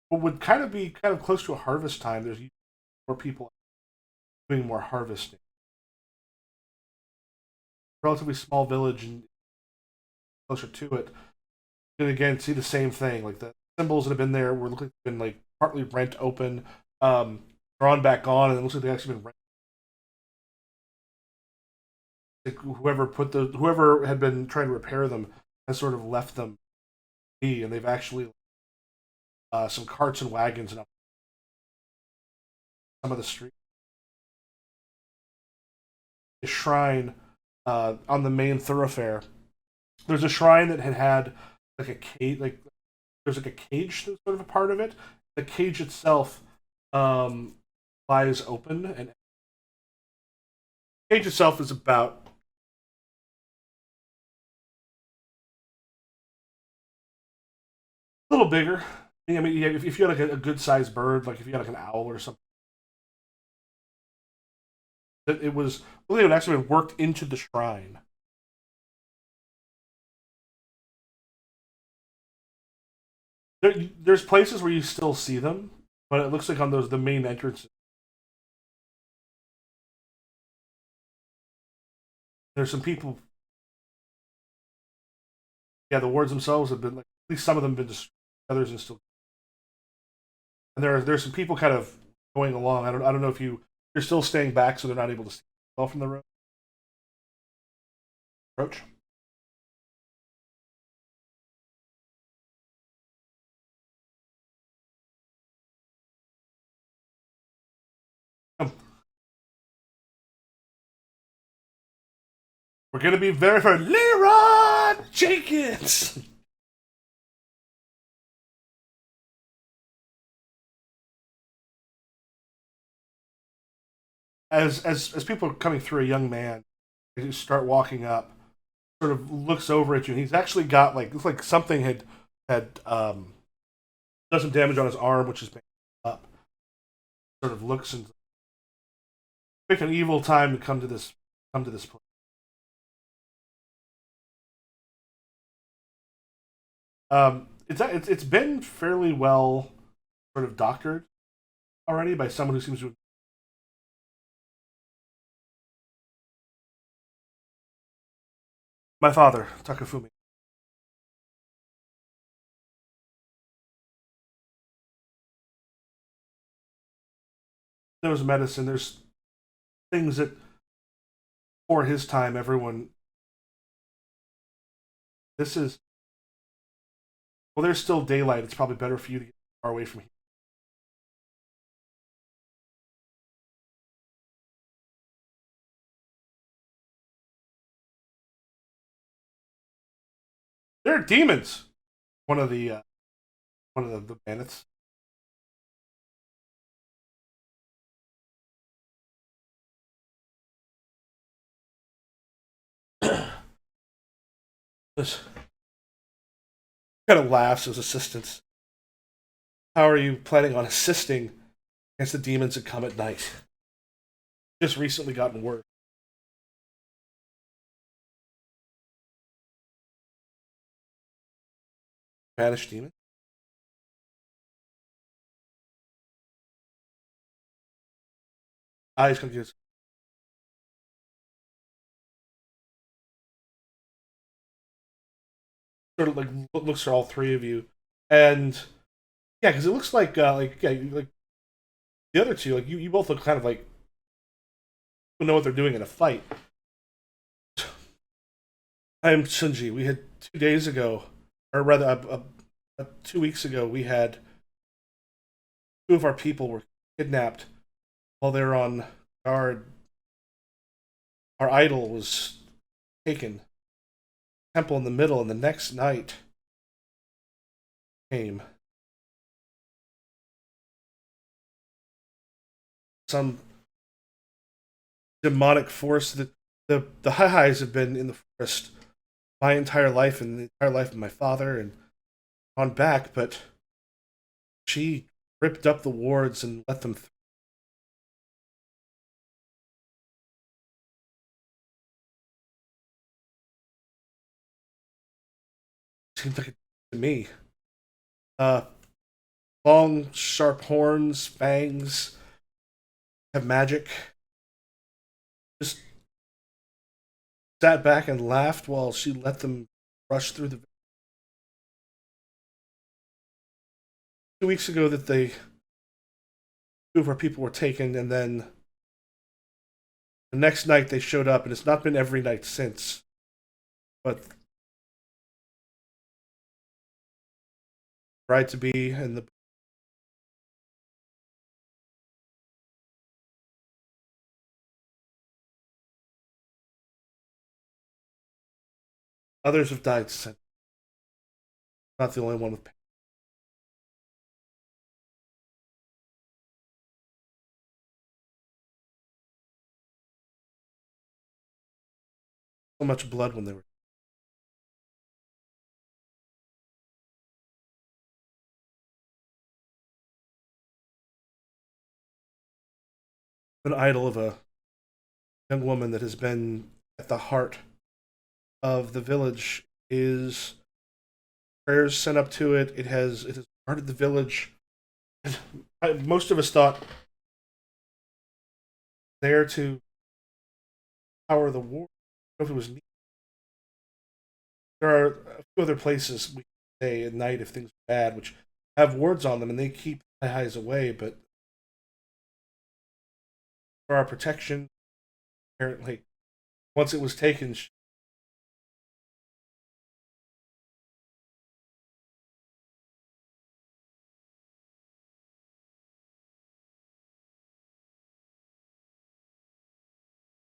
what would kind of be kind of close to a harvest time, there's more people doing more harvesting. Relatively small village and closer to it, and again see the same thing. Like the symbols that have been there were looking been like partly rent open, drawn back on, and it looks like they actually been rent. Like whoever had been trying to repair them has sort of left them be, and they've actually some carts and wagons and up some of the street. A shrine on the main thoroughfare. There's a shrine that had like a cage, like there's like a cage that's sort of a part of it. The cage itself um, lies open, and the cage itself is about a little bigger. I mean, yeah, if you had like a good sized bird, like if you had like an owl or something, it was well, it would actually been worked into the shrine. There's places where you still see them, but it looks like on those the main entrance, there's some people. Yeah, the wards themselves have been like at least some of them have been destroyed, others are still. And there's some people kind of going along. I don't know if you're still staying back so they're not able to see well from the road approach. Um, we're gonna be very for Leroy Jenkins. As people are coming through, a young man, they just start walking up, sort of looks over at you, and he's actually got like looks like something had done some damage on his arm, which is up. Sort of looks and picked an evil time to come to this place. It's been fairly well sort of doctored already by someone who seems to. My father, Takafumi. There's medicine. There's things that for his time, everyone. This is well. There's still daylight. It's probably better for you to get far away from here. There are demons. One of the the bandits. This kind of laughs as assistants. How are you planning on assisting against the demons that come at night? Just recently gotten word. Banished demon. He's confused. Sort of like looks for all three of you, and yeah, because it looks like yeah, like the other two, like you both look kind of like you know what they're doing in a fight. I'm Sunji. We had 2 days ago, or rather, 2 weeks ago, we had two of our people were kidnapped while they were on guard. Our idol was taken, temple in the middle, and the next night came some demonic force that the High have been in the forest my entire life and the entire life of my father and on back, but she ripped up the wards and let them through. Seems like it to me. Uh, long, sharp horns, fangs, have magic. Just sat back and laughed while she let them rush through the. 2 weeks ago, that two of our people were taken, and then the next night they showed up, and it's not been every night since. But bride to be and the others have died since. not the only one with so much blood when they were an idol of a young woman that has been at the heart of the village. Is prayers sent up to it. It has guarded the village. Most of us thought there to power the war. I don't know if it was neat. There are a few other places we can stay at night if things are bad, which have wards on them, and they keep the highs away. But for our protection, apparently, once it was taken, she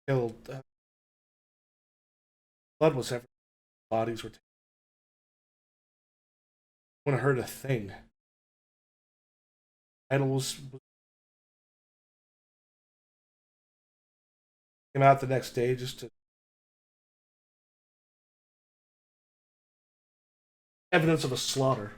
killed. Blood was everywhere. Bodies were taken. I want to hurt a thing. Idol came out the next day just to evidence of a slaughter.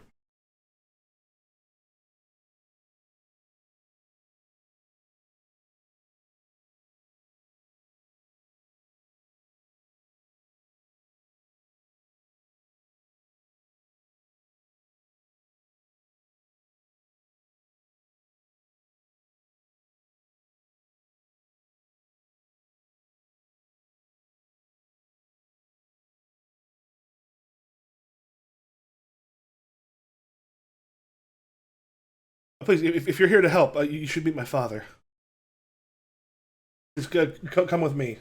Please, if you're here to help, you should meet my father. It's good. Come with me.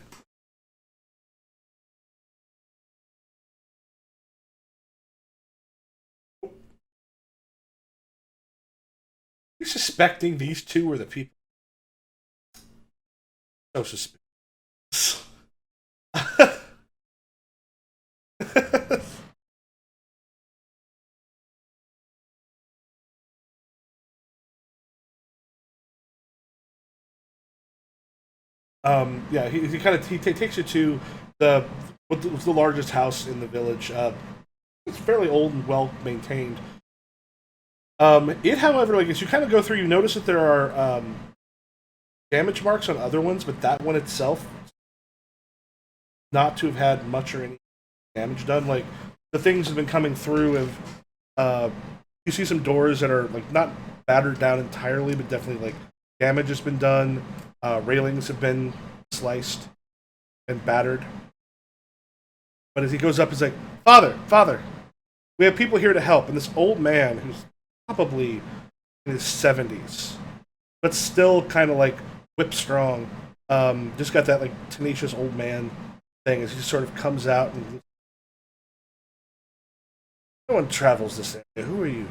You're suspecting these two were the people. So suspicious. Yeah, he kind of takes you to the what's the largest house in the village. It's fairly old and well maintained. It, however, like as you kind of go through, you notice that there are damage marks on other ones, but that one itself not to have had much or any damage done. Like the things have been coming through have you see some doors that are like not battered down entirely, but definitely like damage has been done. Railings have been sliced and battered. But as he goes up, he's like, "Father, father, we have people here to help." And this old man, who's probably in his 70s, but still kind of like whip strong, just got that like tenacious old man thing as he sort of comes out and no one travels this area. Who are you?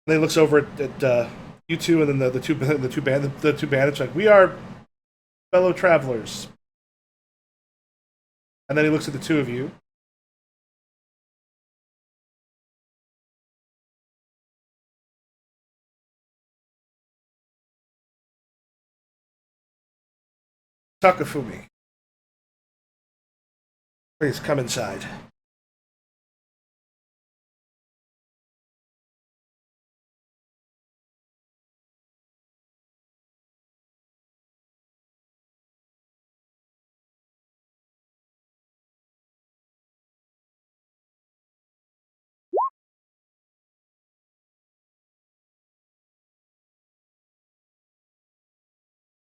And then he looks over at you two, and then the two bandits like, "We are fellow travelers." And then he looks at the two of you. Takafumi, please come inside.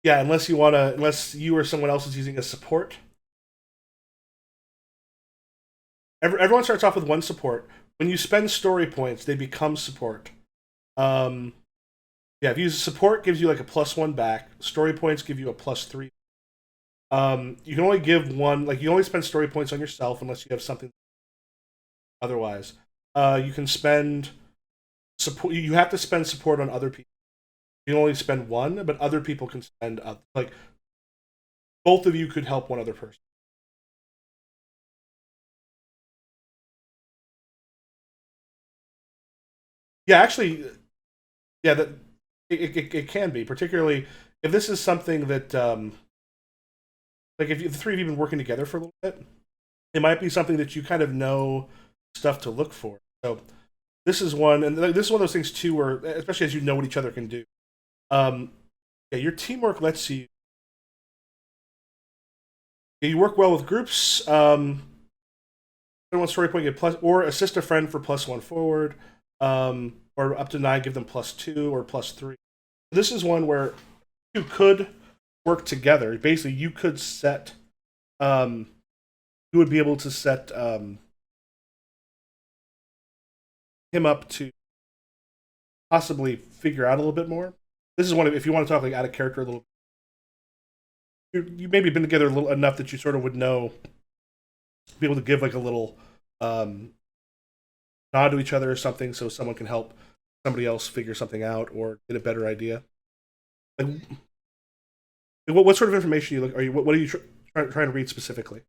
Yeah, unless you or someone else is using a support. Everyone starts off with one support. When you spend story points, they become support. Um, yeah, if you use support, gives you like a +1 back. Story points give you a +3. You can only give one. Like you only spend story points on yourself unless you have something otherwise. You can spend support. You have to spend support on other people. You can only spend one, but other people can spend like both of you could help one other person. Yeah, actually, yeah, that it can be, particularly if this is something that like if the three of you have been working together for a little bit, it might be something that you kind of know stuff to look for. So this is one, and this is one of those things too, where especially as you know what each other can do. Um, yeah, your teamwork lets you. Yeah, you work well with groups. One story point get plus, or assist a friend for +1 forward, or up to 9, give them +2 or +3. This is one where you could work together. Basically, you could set. You would be able to set him up to possibly figure out a little bit more. This is one if you want to talk like out of character a little. You maybe been together a little enough that you sort of would know, be able to give like a little um, nod to each other or something, so someone can help somebody else figure something out or get a better idea. Like, what sort of information you look? Are you what are you trying to read specifically?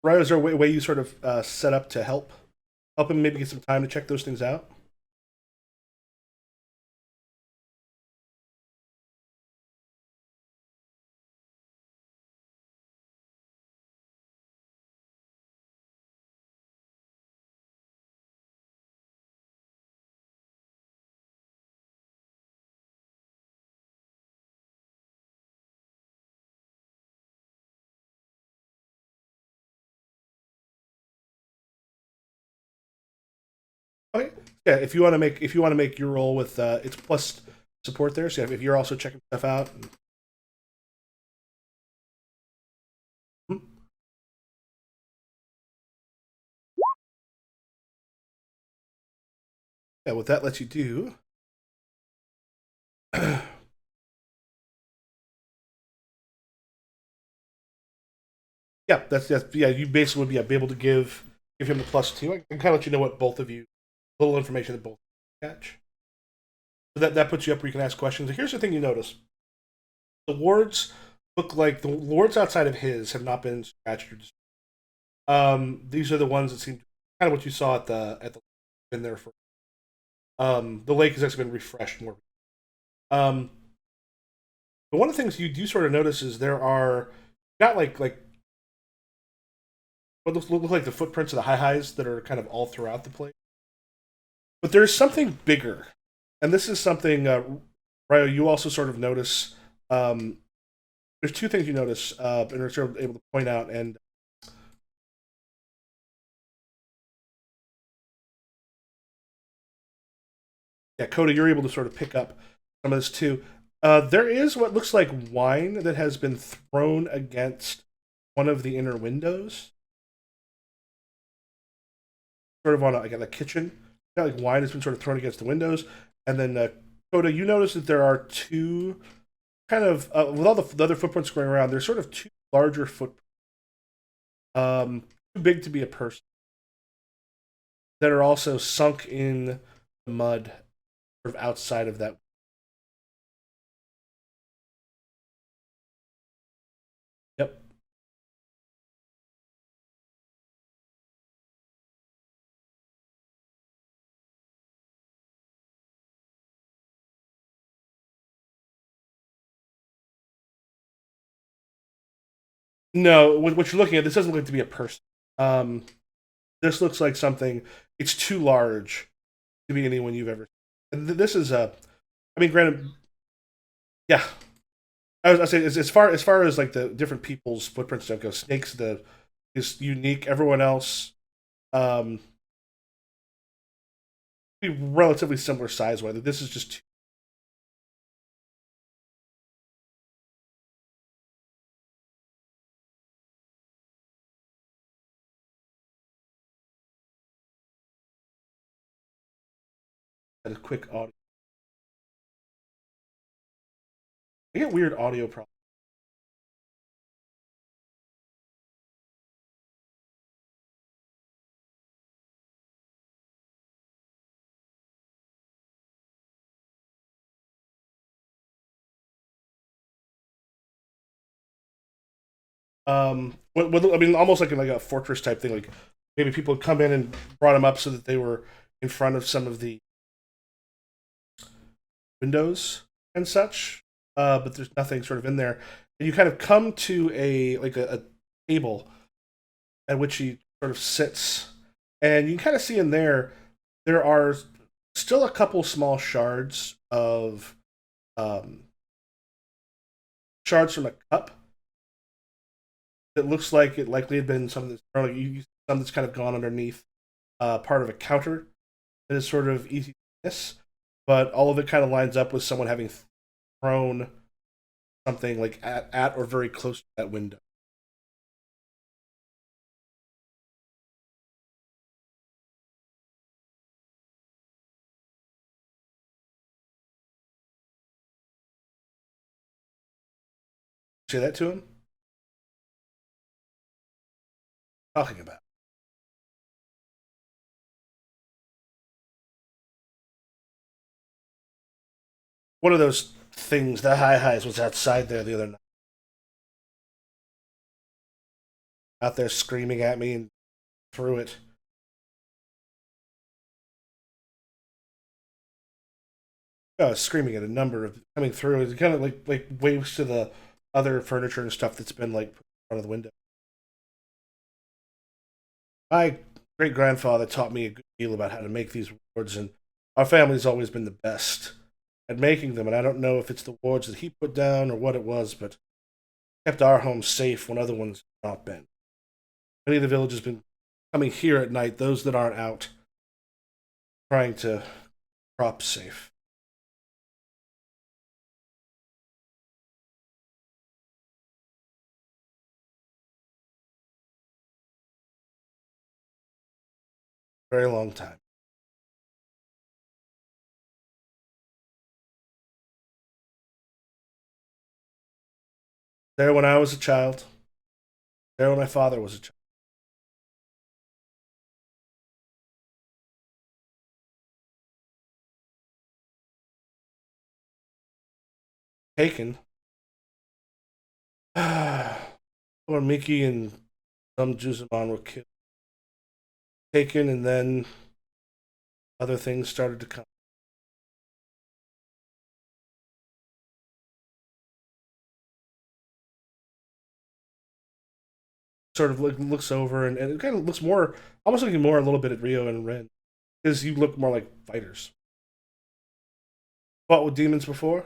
Right? Is there a way you sort of set up to help him maybe get some time to check those things out? Okay. Yeah, if you want to make your role with it's plus support there. So if you're also checking stuff out, hmm, yeah, what that lets you do, yeah, that's yeah. You basically would be able to give him the +2. I can kind of let you know what both of you, little information that both catch. So that puts you up where you can ask questions. And here's the thing you notice: the wards look like the wards outside of his have not been scratched or destroyed. These are the ones that seem kind of what you saw at the been there for. The lake has actually been refreshed more. Um, but one of the things you do sort of notice is there are not like what look like the footprints of the high highs that are kind of all throughout the place, but there's something bigger, and this is something Ryo, you also sort of notice. Um, there's two things you notice and are sort of able to point out, and yeah, Coda, you're able to sort of pick up some of this too. There is what looks like wine that has been thrown against one of the inner windows, sort of on like a kitchen. Yeah, like wine has been sort of thrown against the windows, and then Coda, you notice that there are two kind of with all the other footprints going around. There's sort of two larger footprints, too big to be a person, that are also sunk in the mud, sort of outside of that. Yep. No, what you're looking at, this doesn't look like to be a person. Um, this looks like something. It's too large to be anyone you've ever. And this is a. I mean, granted, yeah. I say as far as like the different people's footprints don't go. Snake's the is unique. Everyone else, um, be relatively similar size. Whether this is just a quick audio. I get weird audio problems. I mean, almost like a fortress type thing. Like maybe people come in and brought them up so that they were in front of some of the windows and such. But there's nothing sort of in there, and you kind of come to a table at which he sort of sits, and you can kind of see in there are still a couple small um, shards from a cup. It looks like it likely had been some of this, or like some that's kind of gone underneath part of a counter that is sort of easy to miss, but all of it kind of lines up with someone having thrown something like at or very close to that window. Say that to him. Talking about one of those things. The high highs was outside there the other night, out there screaming at me and threw it. Screaming at a number of coming through. It kind of like waves to the other furniture and stuff that's been like put in front of the window. My great grandfather taught me a good deal about how to make these wards, and our family's always been the best at making them. And I don't know if it's the wards that he put down or what it was, but kept our home safe when other ones have not been. Many of the villagers have been coming here at night, those that aren't out, trying to crop safe. Very long time. There when I was a child. There when my father was a child. Taken. Or Mickey and some Juzumon were taken, and then other things started to come. Sort of looks over, and it kind of looks more, almost looking more a little bit at Rio and Ren, because you look more like fighters. Fought with demons before?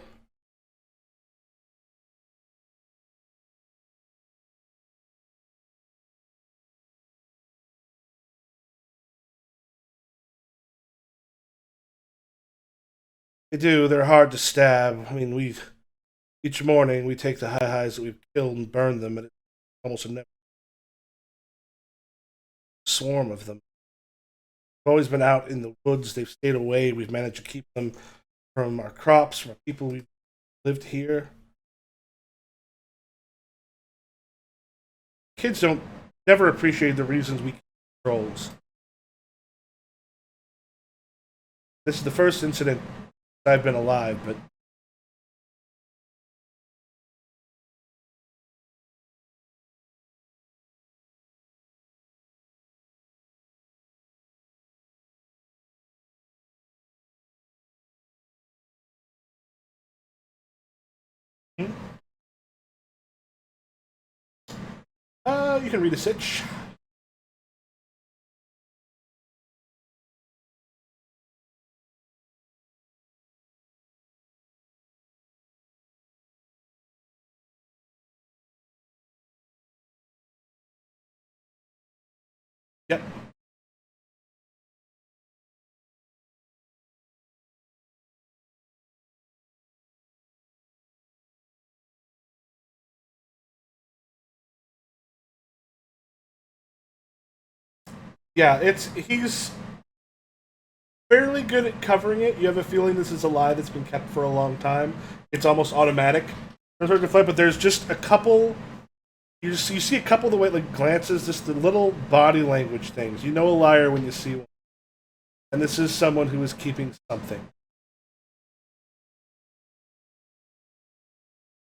They do. They're hard to stab. I mean, we each morning we take the high highs that we've killed and burn them, and it's almost a swarm of them. They've always been out in the woods. They've stayed away. We've managed to keep them from our crops, from our people we've lived here. Kids don't never appreciate the reasons we kill trolls. This is the first incident I've been alive, but you can read a sitch. Yep. Yeah, it's he's fairly good at covering it. You have a feeling this is a lie that's been kept for a long time. It's almost automatic. But there's just a couple. You see a couple of the way like glances, just the little body language things. You know a liar when you see one, and this is someone who is keeping something.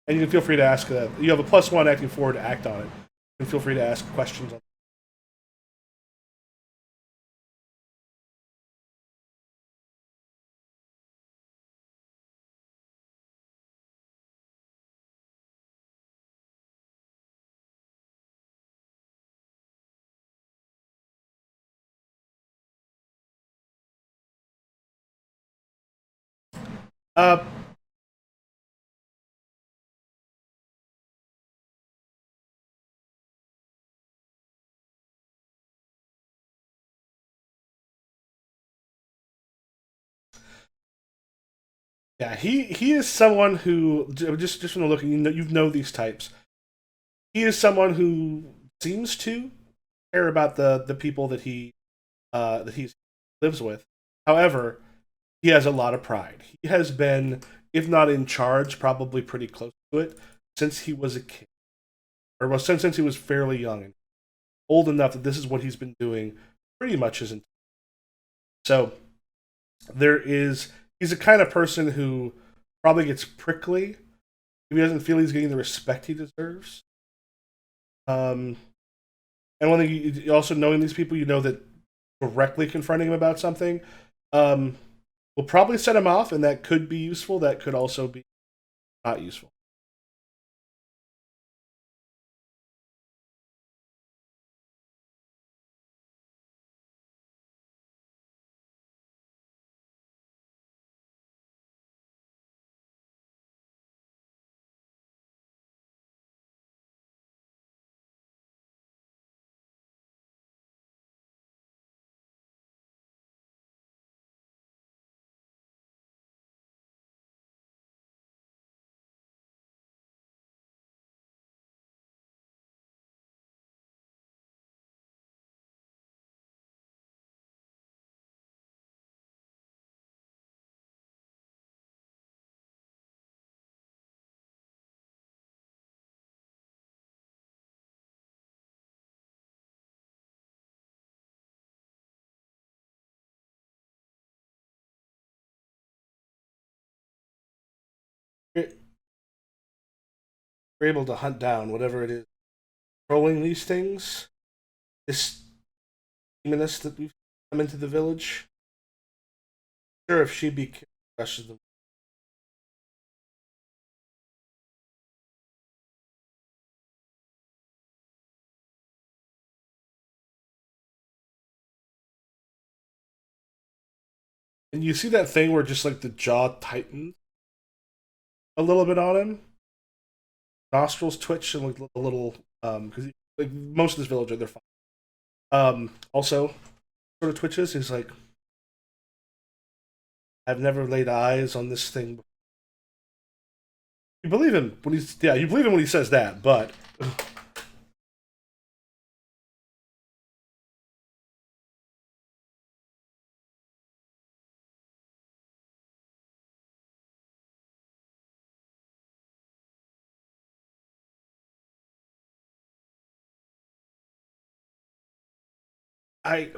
And you can feel free to ask that. You have a +1 acting forward to act on it. You can feel free to ask questions. Uh, yeah, he is someone who just from the looking, you know these types. He is someone who seems to care about the people that he lives with. However, he has a lot of pride. He has been, if not in charge, probably pretty close to it since he was a kid, or well, since he was fairly young and old enough that this is what he's been doing pretty much his entire. So there is he's the kind of person who probably gets prickly if he doesn't feel he's getting the respect he deserves. Um, and one thing, also knowing these people, you know that directly confronting him about something um, will probably set him off, and that could be useful. That could also be not useful. You're able to hunt down whatever it is trolling these things. This demoness that we've come into the village. Sure, if she'd be questions them. And you see that thing where just like the jaw tightens a little bit on him, nostrils twitch and like a little because like most of this village they're fine. Also sort of twitches. He's like, I've never laid eyes on this thing. You believe him when he's you believe him when he says that, but I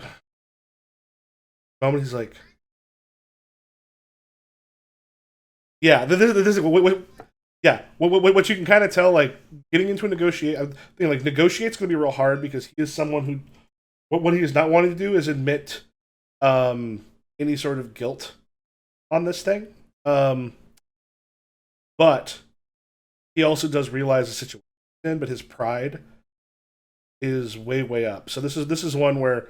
moment he's like, yeah, this is yeah. What you can kind of tell, like getting into a negotiate, I think like negotiate's going to be real hard because he is someone who what he is not wanting to do is admit um, any sort of guilt on this thing. Um, but he also does realize the situation, but his pride is way up. So this is one where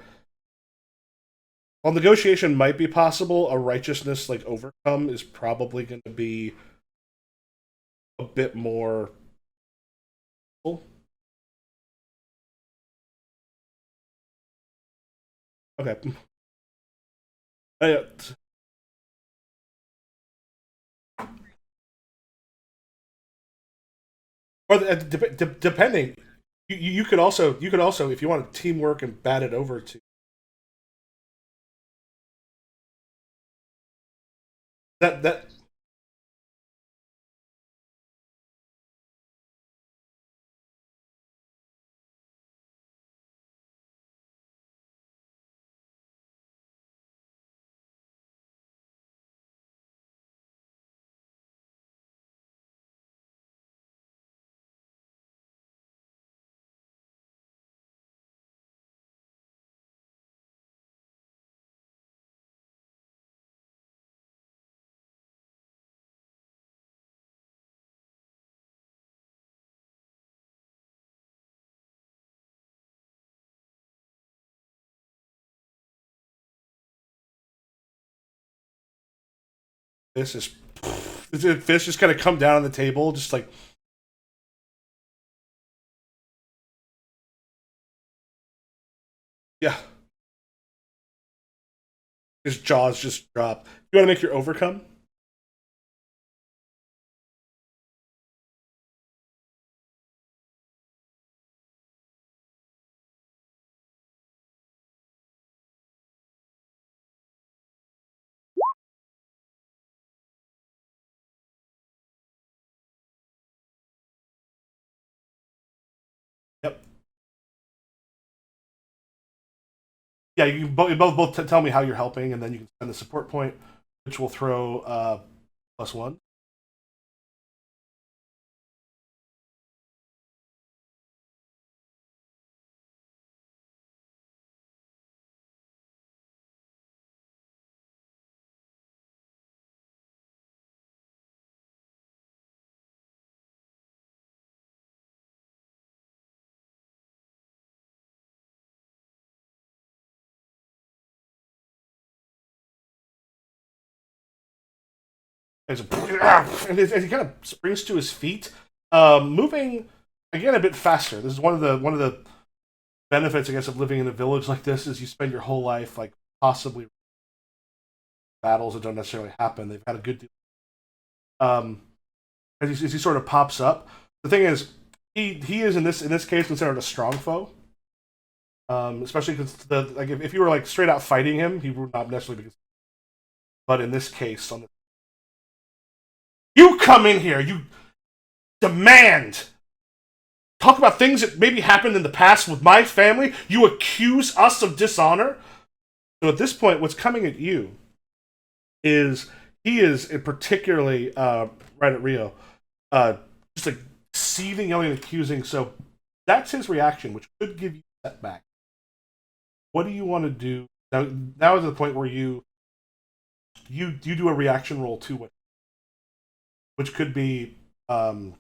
while negotiation might be possible, a righteousness like overcome is probably going to be a bit more. Okay. Uh, or depending, you could also if you want teamwork and bat it over to that this is fish just kind of come down on the table, just like yeah, his jaws just drop. You want to make your overcome? Yep. Yeah, you can both tell me how you're helping, and then you can spend the support point, which will throw +1. And he kind of springs to his feet, moving again a bit faster. This is one of the benefits, I guess, of living in a village like this. Is you spend your whole life like possibly battles that don't necessarily happen. They've had a good deal. Um, as he sort of pops up. The thing is, he is in this case considered a strong foe. Especially because like if you were like straight out fighting him, he would not necessarily be. But in this case, you come in here, you demand talk about things that maybe happened in the past with my family. You accuse us of dishonor. So at this point, what's coming at you is he is particularly right at Rio, uh, just like seething, yelling, and accusing. So that's his reaction, which could give you a setback. What do you want to do now? Now is the point where you do a reaction roll to it, which could be trying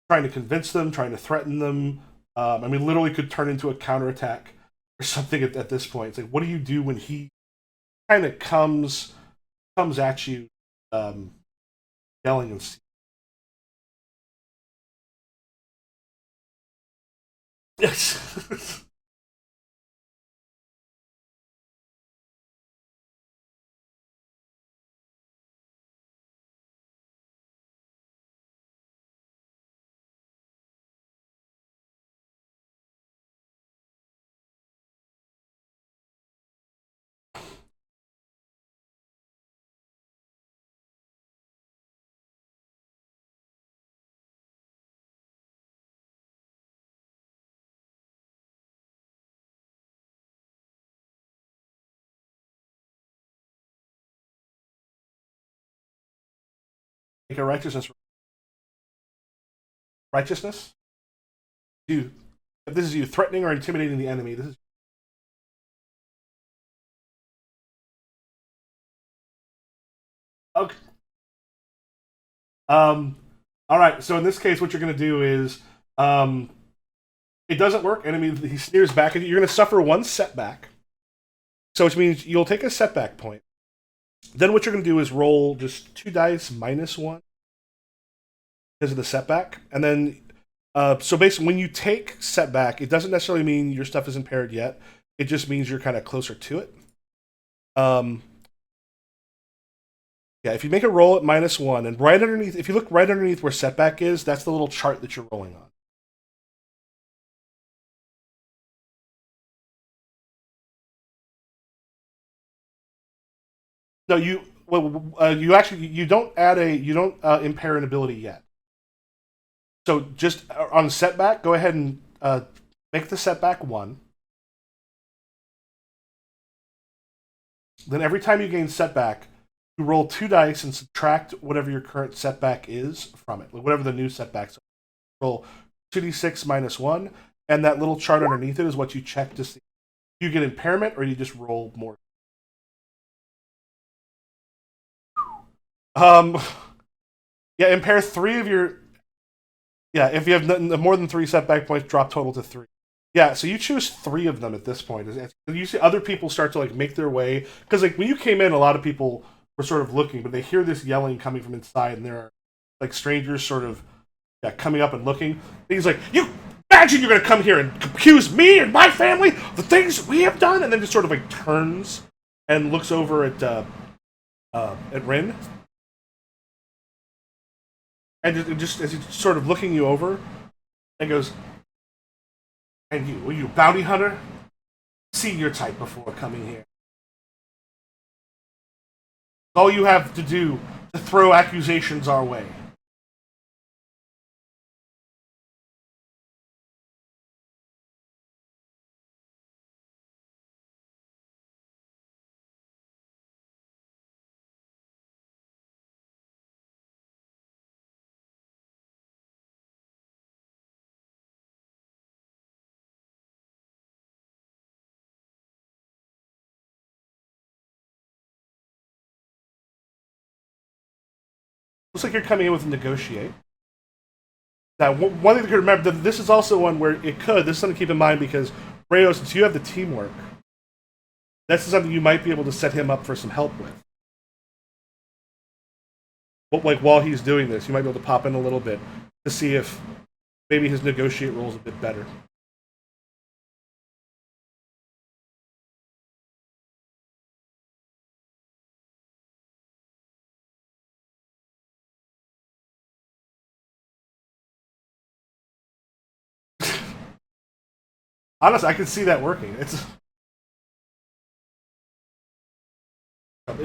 to convince them, trying to threaten them. I mean, literally could turn into a counterattack or something at this point. It's like, what do you do when he kind of comes at you, um, yelling and yes. Make a righteousness. You, if this is you threatening or intimidating the enemy, this is okay. Um, all right. So in this case, what you're going to do is um, it doesn't work. Enemy he sneers back at you. You're going to suffer one setback. So which means you'll take a setback point. Then what you're going to do is roll just 2 dice -1 because of the setback, and then so basically when you take setback, it doesn't necessarily mean your stuff is impaired yet. It just means you're kind of closer to it. Um, yeah, if you make a roll at -1, and right underneath, if you look right underneath where setback is, that's the little chart that you're rolling on. No, you actually you don't impair an ability yet. So just on setback, go ahead and make the setback 1. Then every time you gain setback, you roll 2 dice and subtract whatever your current setback is from it, like whatever the new setback. So roll 2d6 minus 1, and that little chart underneath it is what you check to see if you get impairment or you just roll more. Um, yeah, impair 3 of your. Yeah, if you have more than 3 setback points, drop total to 3. Yeah, so you choose 3 of them at this point. You see other people start to like make their way because like when you came in, a lot of people were sort of looking, but they hear this yelling coming from inside, and there are like strangers sort of coming up and looking. And he's like, "You imagine you're going to come here and accuse me and my family of the things we have done?" And then just sort of like turns and looks over at Rin, and just as he's sort of looking you over, and goes, "And you, were you a bounty hunter? Seen your type before coming here. All you have to do to throw accusations our way." Looks like you're coming in with a negotiate. Now, one thing to remember, that this is also one where it could. This is something to keep in mind because Rayo, since you have the teamwork, this is something you might be able to set him up for some help with. But like while he's doing this, you might be able to pop in a little bit to see if maybe his negotiate rolls a bit better. Honestly, I can see that working. If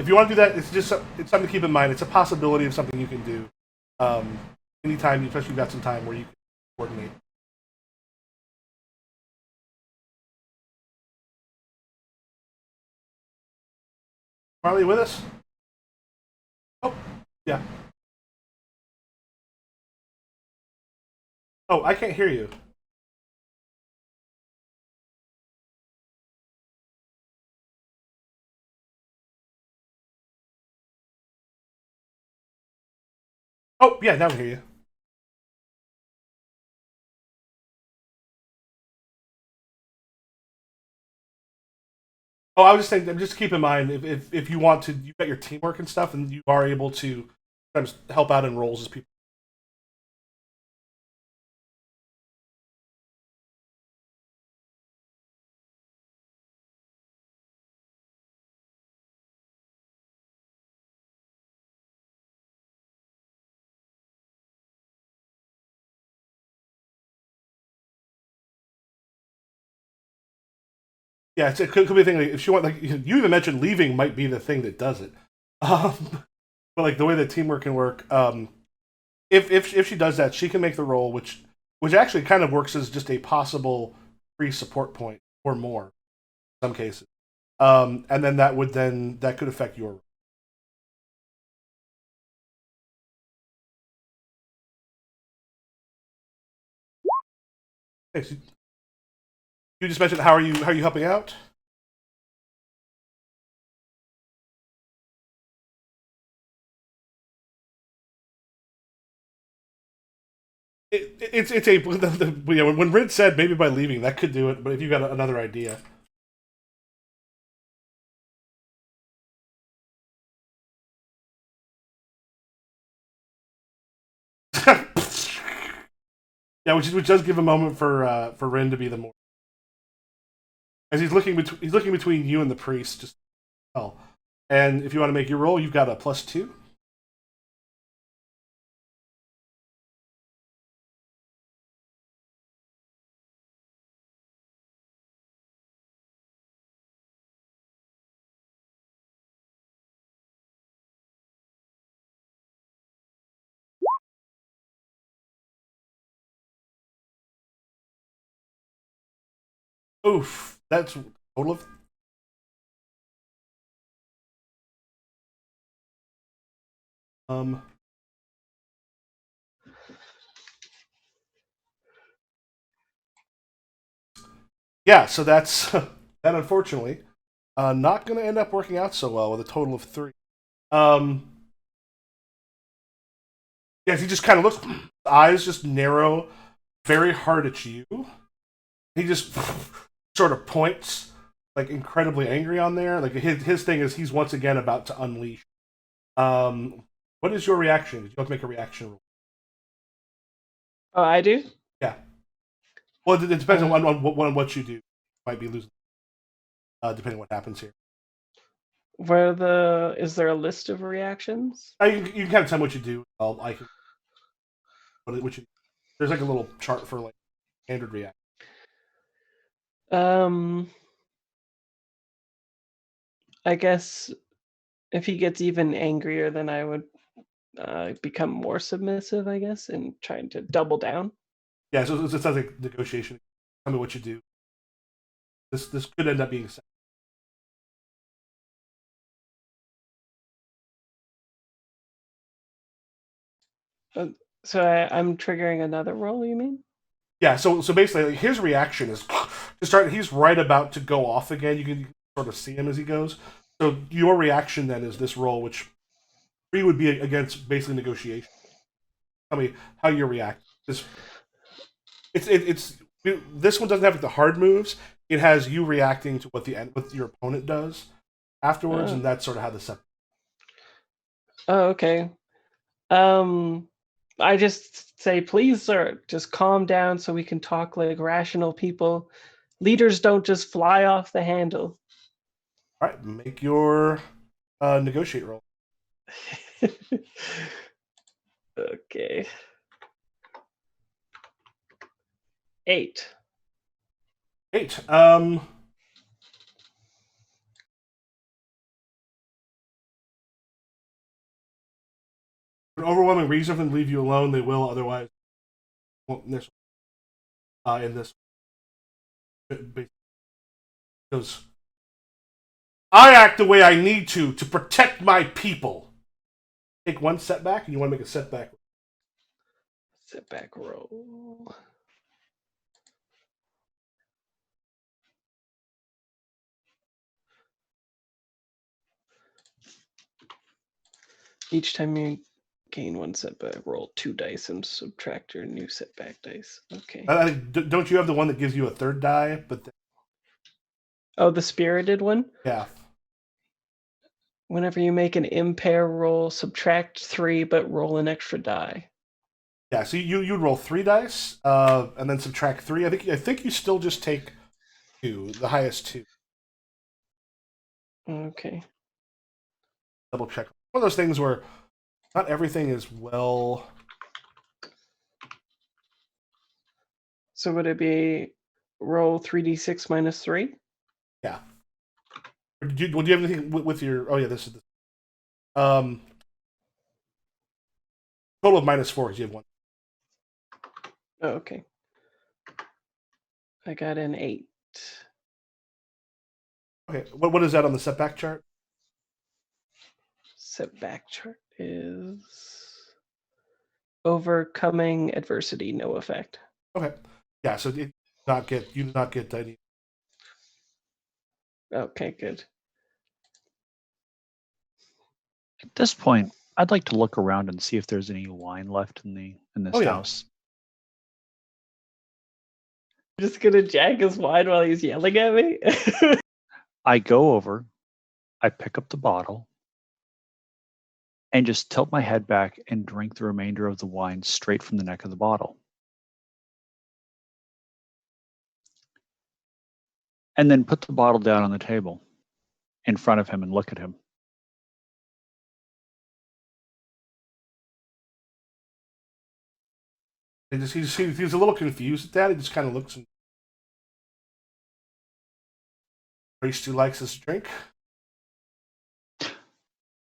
you want to do that, it's something to keep in mind. It's a possibility of something you can do um, anytime, especially you've got some time where you can coordinate. Marley, with us? Oh, yeah. Oh, I can't hear you. Oh, yeah, now I hear you. Oh, I was just saying, just keep in mind if you want to, you've got your teamwork and stuff, and you are able to sometimes help out in roles as people. Yeah, it could be a thing. Like, if she want, like you even mentioned, leaving might be the thing that does it. Um, but like the way that teamwork can work, if she does that, she can make the role, which actually kind of works as just a possible free support point or more in some cases. And then that could affect your. Okay, so you just mentioned how are you helping out? It's a when Rid said maybe by leaving that could do it, but if you got another idea. Yeah, which does give a moment for Rin to be the more as he's looking between you and the priest just well. And if you want to make your roll, you've got a +2. Oof. That's a total of. Um. Yeah. So that's that. Unfortunately, not going to end up working out so well with a total of 3. Um. Yeah. He just kind of looks. Eyes just narrow, very hard at you. He just sort of points like incredibly angry on there. Like his thing is he's once again about to unleash. Um, what is your reaction? You have to make a reaction roll. Oh, I do? Yeah. Well, it depends Uh, on what you do. You might be losing, depending on what happens here. is there a list of reactions? You can kind of tell me what you do. I can what you. There's like a little chart for like standard reaction. Um, I guess if he gets even angrier, then I would become more submissive, I guess, and trying to double down. Yeah, so it sounds like negotiation. Tell me what you do. This could end up being. Uh, so I'm triggering another roll, you mean? Yeah, so basically, like, his reaction is to start. He's right about to go off again. You can sort of see him as he goes. So your reaction then is this roll, which 3 would be against basically negotiation. Tell me how you react. It's this one doesn't have the hard moves. It has you reacting to what your opponent does afterwards, Uh, and that's sort of how the set. oh, okay. Um, I just say, please, sir, just calm down so we can talk like rational people. Leaders don't just fly off the handle. All right, make your negotiate roll. Okay. 8. 8. An overwhelming reason for them to leave you alone. They will otherwise. Won't in this because I act the way I need to protect my people. Take 1 setback, and you want to make a setback. Setback roll. Each time you gain 1 setback, roll 2 dice and subtract your new setback dice. Okay. Don't you have the one that gives you a 3rd die? Oh, the spirited one? Yeah, Whenever you make an impair roll, subtract 3, but roll an extra die. yeah. So you'd roll 3 dice, and then subtract 3. I think you still just take 2, the highest 2. Okay. Double check. One of those things where not everything is well. So would it be roll 3d6 minus 3? Yeah. Do you have anything with your? Oh yeah, this is um total of -4 because you have 1. Oh, okay. I got an 8. Okay, what is that on the setback chart? Setback chart is overcoming adversity, no effect. Okay, yeah. So you do not get any. Okay, good. At this point, I'd like to look around and see if there's any wine left in this Oh yeah. house. Just gonna jack his wine while he's yelling at me? I go over, I pick up the bottle, and just tilt my head back and drink the remainder of the wine straight from the neck of the bottle. And then put the bottle down on the table in front of him and look at him. He's a little confused at that. He just kind of looks and priest who likes his drink.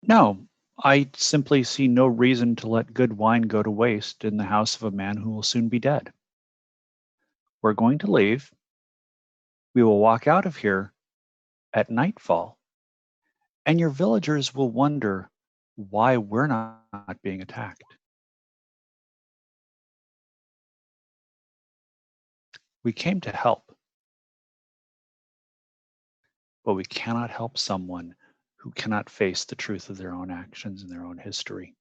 No, I simply see no reason to let good wine go to waste in the house of a man who will soon be dead. We're going to leave. We will walk out of here at nightfall, and your villagers will wonder why we're not being attacked. We came to help, but we cannot help someone who cannot face the truth of their own actions and their own history.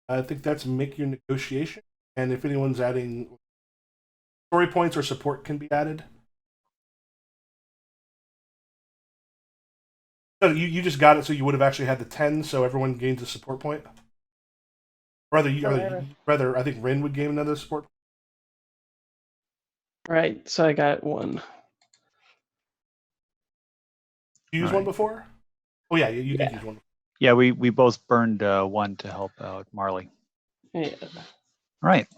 I think that's make your negotiation. And if anyone's adding story points or support can be added. So you just got it, so you would have actually had the 10, so everyone gains a support point. Rather, I think Rin would gain another support. Right, so I got 1. You used one before? Oh yeah, you did use one. Yeah, we both burned 1 to help out Marley. Yeah. All right.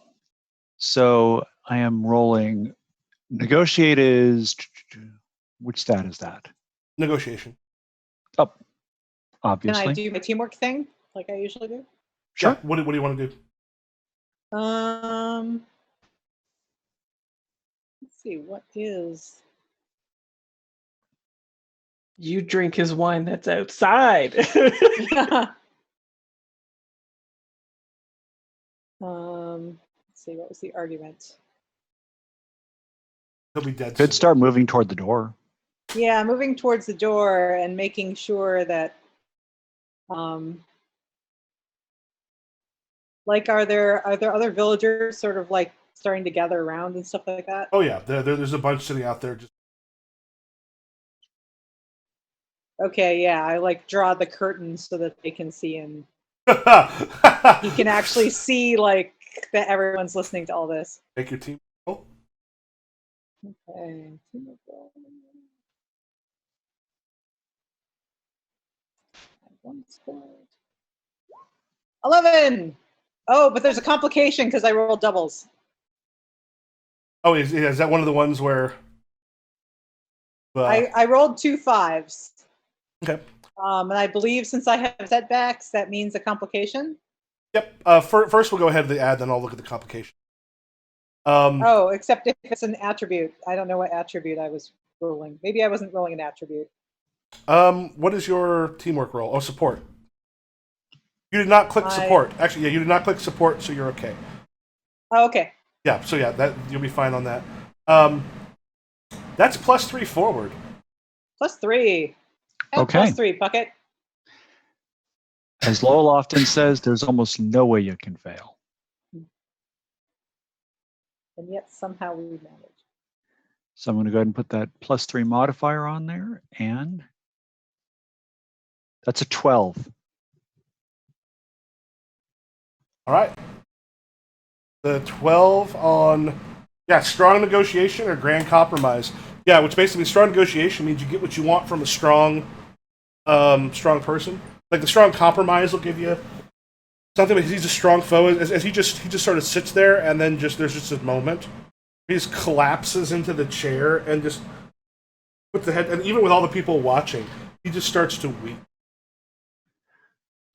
So I am rolling. Negotiate is, which stat is that? Negotiation. Oh, obviously. Can I do my teamwork thing like I usually do? Sure. Yeah, what do you want to do? Let's see, what is... You drink his wine that's outside. Let's see, what was the argument? He'll be dead. Could start moving toward the door. Yeah, moving towards the door and making sure that, like, are there other villagers sort of like starting to gather around and stuff like that? Oh yeah, there's a bunch sitting out there. Just Okay, yeah, I like draw the curtains so that they can see, and you can actually see like that everyone's listening to all this. Make your team roll. Okay. 11. Oh, but there's a complication because I rolled doubles. Oh, is that one of the ones where? I rolled 2 5s. Okay. And I believe since I have setbacks, that means a complication. Yep. First, we'll go ahead to the ad, then I'll look at the complication. Oh, except if it's an attribute. I don't know what attribute I was rolling. Maybe I wasn't rolling an attribute. What is your teamwork roll? Oh, support. You did not click support. Actually, yeah, you did not click support, so you're okay. Oh, okay. Yeah, so yeah, that you'll be fine on that. That's +3 forward. +3. Okay. +3, Puckett. As Lowell often says, there's almost no way you can fail. And yet somehow we managed. So I'm going to go ahead and put that +3 modifier on there, and that's a 12. All right. The 12 on, strong negotiation or grand compromise. Yeah, which basically strong negotiation means you get what you want from a strong person. Like the strong compromise will give you something because he's a strong foe. As he just sort of sits there, and then there's just a moment. He just collapses into the chair and just puts the head, and even with all the people watching, he just starts to weep.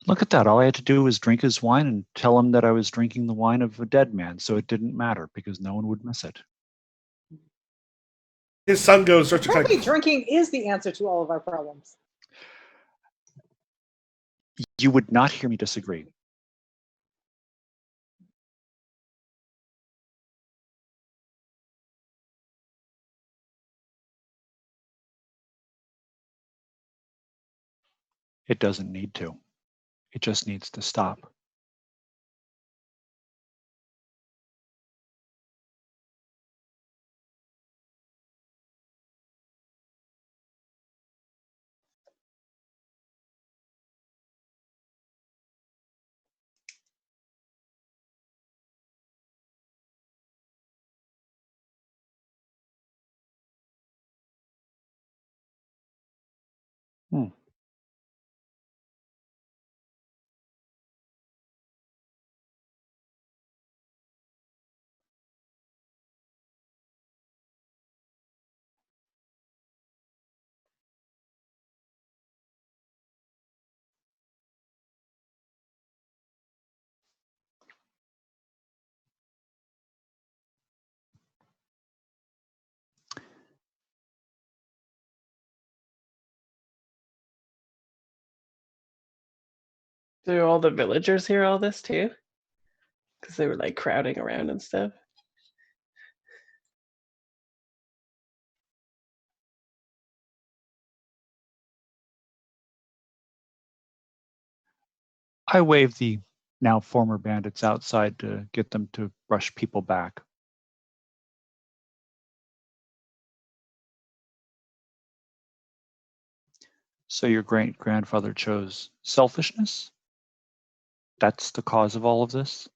Look at that. All I had to do was drink his wine and tell him that I was drinking the wine of a dead man, so it didn't matter because no one would miss it. His son starts to kind Apparently of... drinking is the answer to all of our problems. You would not hear me disagree. It doesn't need to. It just needs to stop. Do all the villagers hear all this too? Because they were like crowding around and stuff. I wave the now former bandits outside to get them to brush people back. So your great-grandfather chose selfishness? That's the cause of all of this?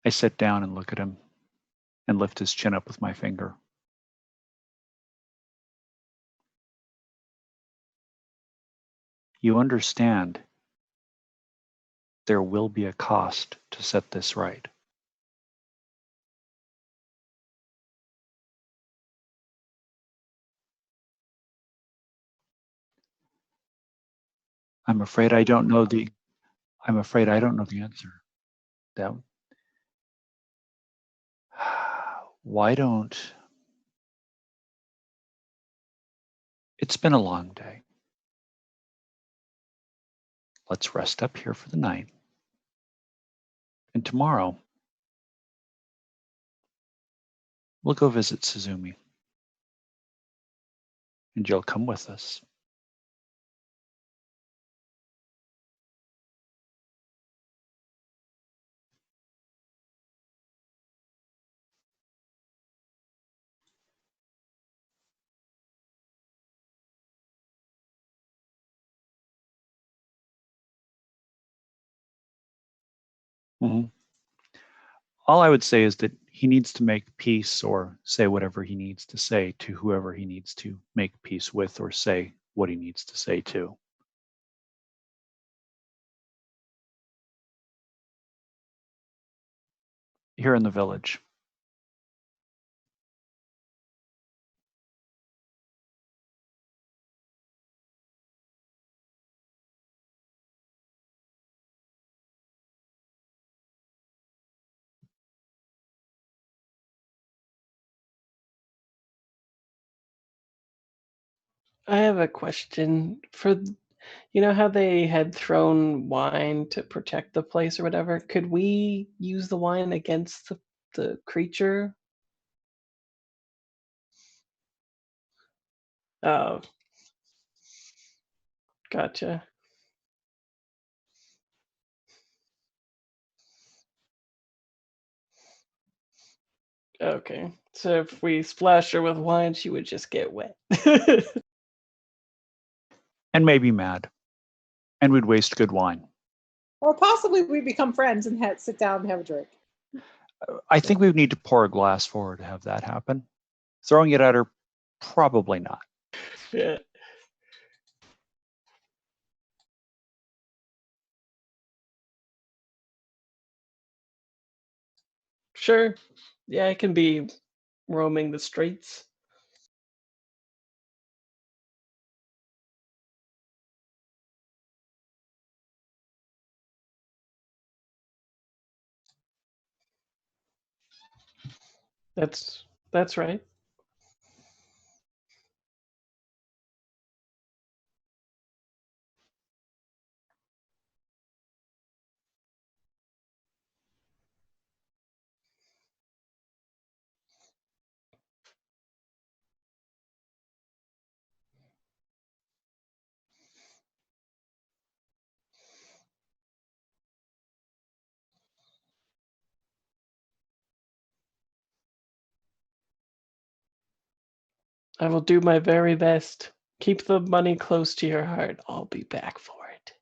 I sit down and look at him and lift his chin up with my finger. You understand there will be a cost to set this right. I'm afraid I don't know the answer. That why don't it's been a long day. Let's rest up here for the night. And tomorrow, we'll go visit Suzumi. And you'll come with us. Mm-hmm. All I would say is that he needs to make peace or say whatever he needs to say to whoever he needs to make peace with or say what he needs to say to. Here in the village. I have a question for you know how they had thrown wine to protect the place or whatever? Could we use the wine against the creature? Oh, gotcha. Okay. So if we splash her with wine, she would just get wet. And maybe mad. And we'd waste good wine. Or possibly we become friends and sit down and have a drink. I think we would need to pour a glass for her to have that happen. Throwing it at her, probably not. Yeah. Sure. Yeah, I can be roaming the streets. That's right. I will do my very best. Keep the money close to your heart. I'll be back for it.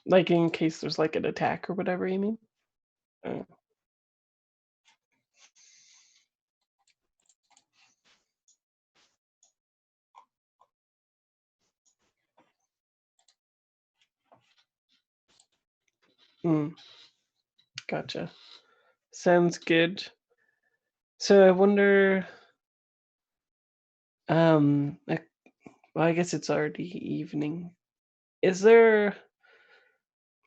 Like in case there's like an attack or whatever you mean? Uh, Gotcha. Sounds good. So I wonder. Well, I guess it's already evening. Is there,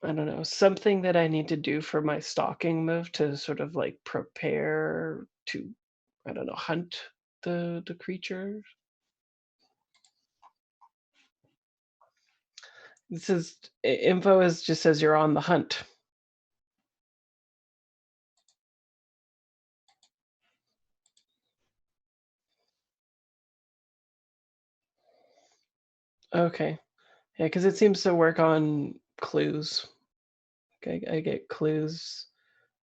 I don't know, something that I need to do for my stalking move to sort of like prepare to, I don't know, hunt the creature? This is info is just says you're on the hunt. Okay. Yeah, because it seems to work on clues. Okay, I get clues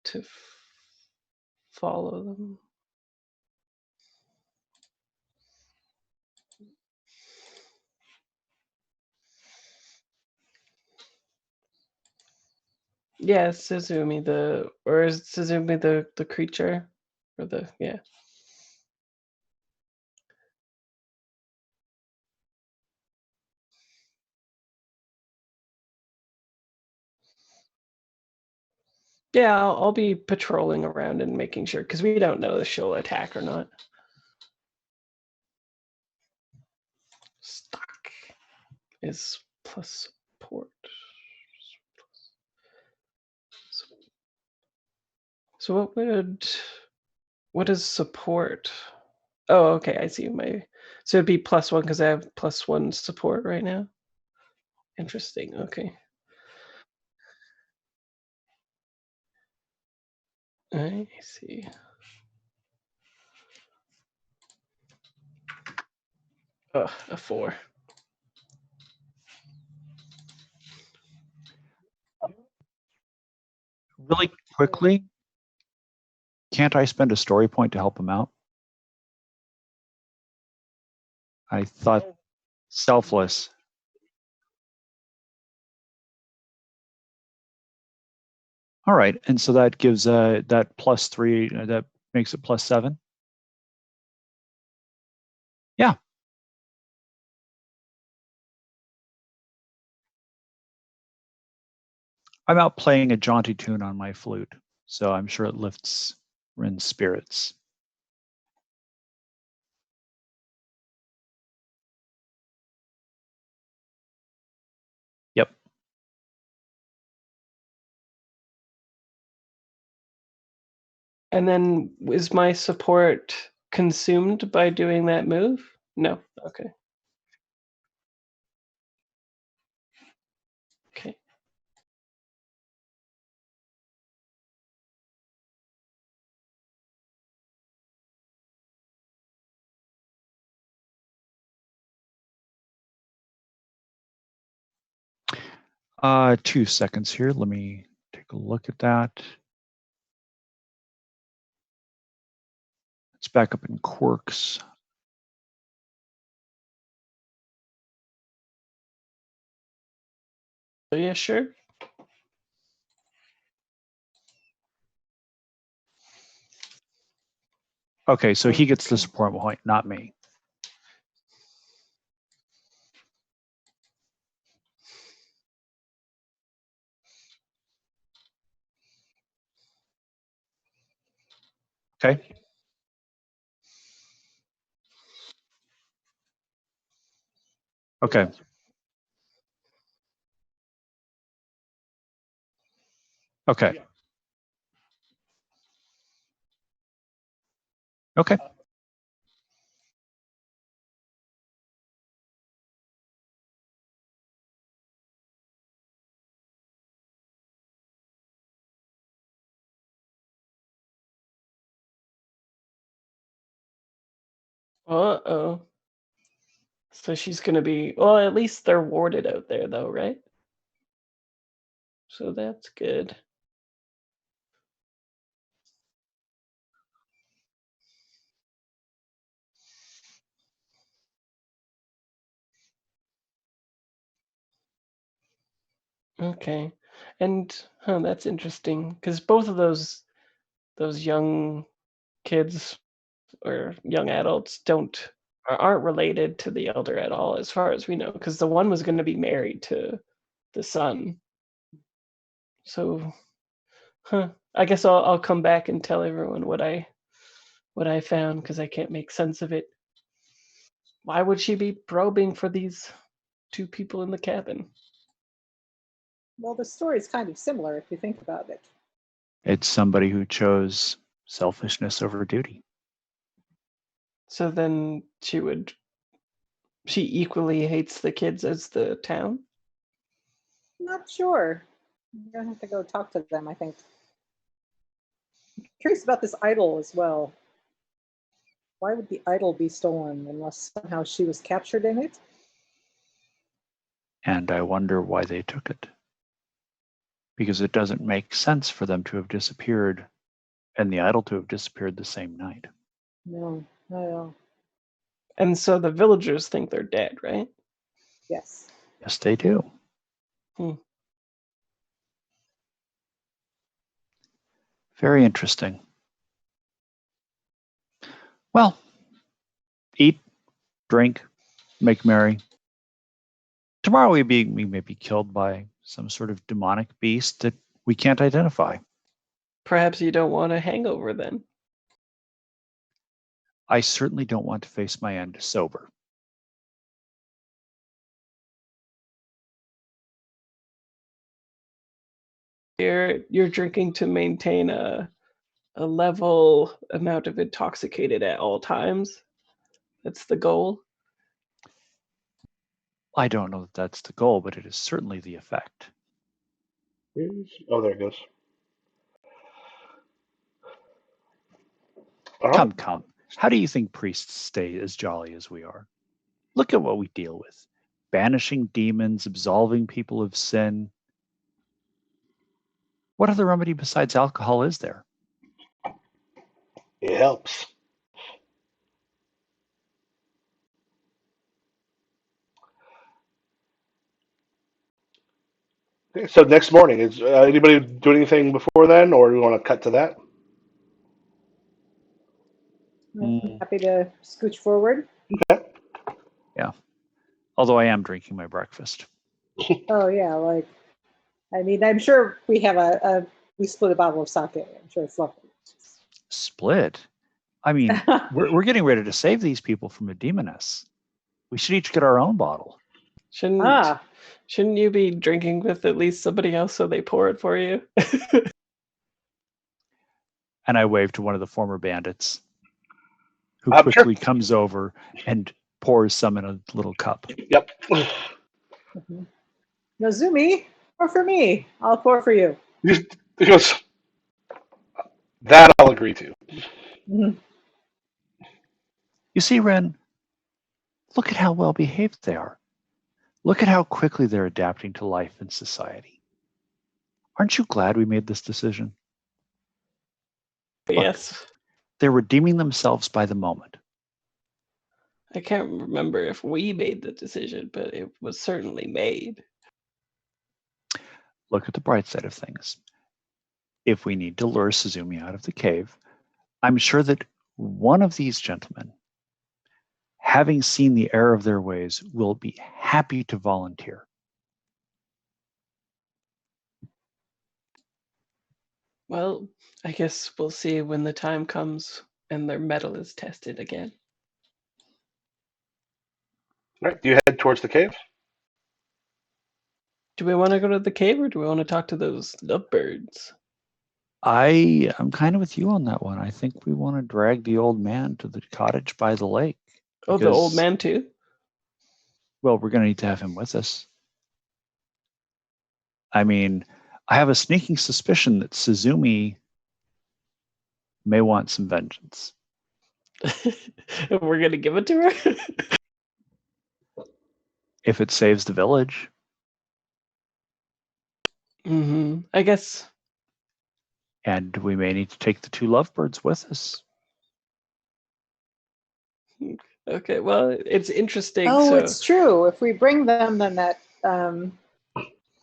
to follow them. Yeah, Suzumi or is Suzumi the creature? Or yeah. Yeah, I'll be patrolling around and making sure, because we don't know if she'll attack or not. Stock is plus support. So what is support? Oh, okay, I see so it'd be +1 because I have +1 support right now. Interesting. Okay. I see. Oh, a 4. Really quickly, can't I spend a story point to help him out? I thought selfless. All right, and so that gives that +3. That makes it +7. Yeah. I'm out playing a jaunty tune on my flute, so I'm sure it lifts Rin's spirits. Yep. And then is my support consumed by doing that move? No. Okay. Okay. Uh, 2 seconds here. Let me take a look at that. It's back up in quirks. Yeah, sure. Okay, so he gets the support point, not me. Okay. Okay. Okay. Okay. Uh-oh. So she's gonna be, well, at least they're warded out there though, right? So that's good. Okay. And that's interesting because both of those young kids or young adults aren't related to the elder at all, as far as we know, because the one was going to be married to the son. So, I guess I'll come back and tell everyone what I found because I can't make sense of it. Why would she be probing for these two people in the cabin? Well, the story's kind of similar if you think about it. It's somebody who chose selfishness over duty. So then she equally hates the kids as the town? Not sure. You're gonna have to go talk to them, I think. I'm curious about this idol as well. Why would the idol be stolen unless somehow she was captured in it? And I wonder why they took it. Because it doesn't make sense for them to have disappeared and the idol to have disappeared the same night. No, not at all. And so the villagers think they're dead, right? Yes. Yes, they do. Very interesting. Well, eat, drink, make merry. Tomorrow we may be killed by some sort of demonic beast that we can't identify. Perhaps you don't want a hangover then. I certainly don't want to face my end sober. You're drinking to maintain a level amount of intoxicated at all times. That's the goal. I don't know that that's the goal, but it is certainly the effect. Oh, there it goes. All right. Come. How do you think priests stay as jolly as we are? Look at what we deal with. Banishing demons, absolving people of sin. What other remedy besides alcohol is there? It helps. Okay, so next morning, is anybody doing anything before then, or do we want to cut to that? I'm happy to scooch forward. Yeah. Although I am drinking my breakfast. Oh yeah, like I mean, I'm sure we have we split a bottle of sake. I'm sure it's lovely. Split? I mean, we're getting ready to save these people from a demoness. We should each get our own bottle. Shouldn't you be drinking with at least somebody else so they pour it for you? And I wave to one of the former bandits who Sure. quickly comes over and pours some in a little cup. Yep. Nozumi, pour for me. I'll pour for you. He goes, that I'll agree to. Mhm. You see, Ren, look at how well behaved they are. Look at how quickly they're adapting to life and society. Aren't you glad we made this decision? Yes. They're redeeming themselves by the moment. I can't remember if we made the decision, but it was certainly made. Look at the bright side of things. If we need to lure Suzumi out of the cave, I'm sure that one of these gentlemen, having seen the error of their ways, will be happy to volunteer. Well, I guess we'll see when the time comes and their metal is tested again. All right. Do you head towards the cave? Do we want to go to the cave or do we want to talk to those lovebirds? I am kind of with you on that one. I think we want to drag the old man to the cottage by the lake. Oh, the old man too? Well, we're going to need to have him with us. I mean, I have a sneaking suspicion that Suzumi may want some vengeance. We're going to give it to her? If it saves the village. I guess. And we may need to take the two lovebirds with us. Okay, well, it's interesting. Oh, it's true. If we bring them, then that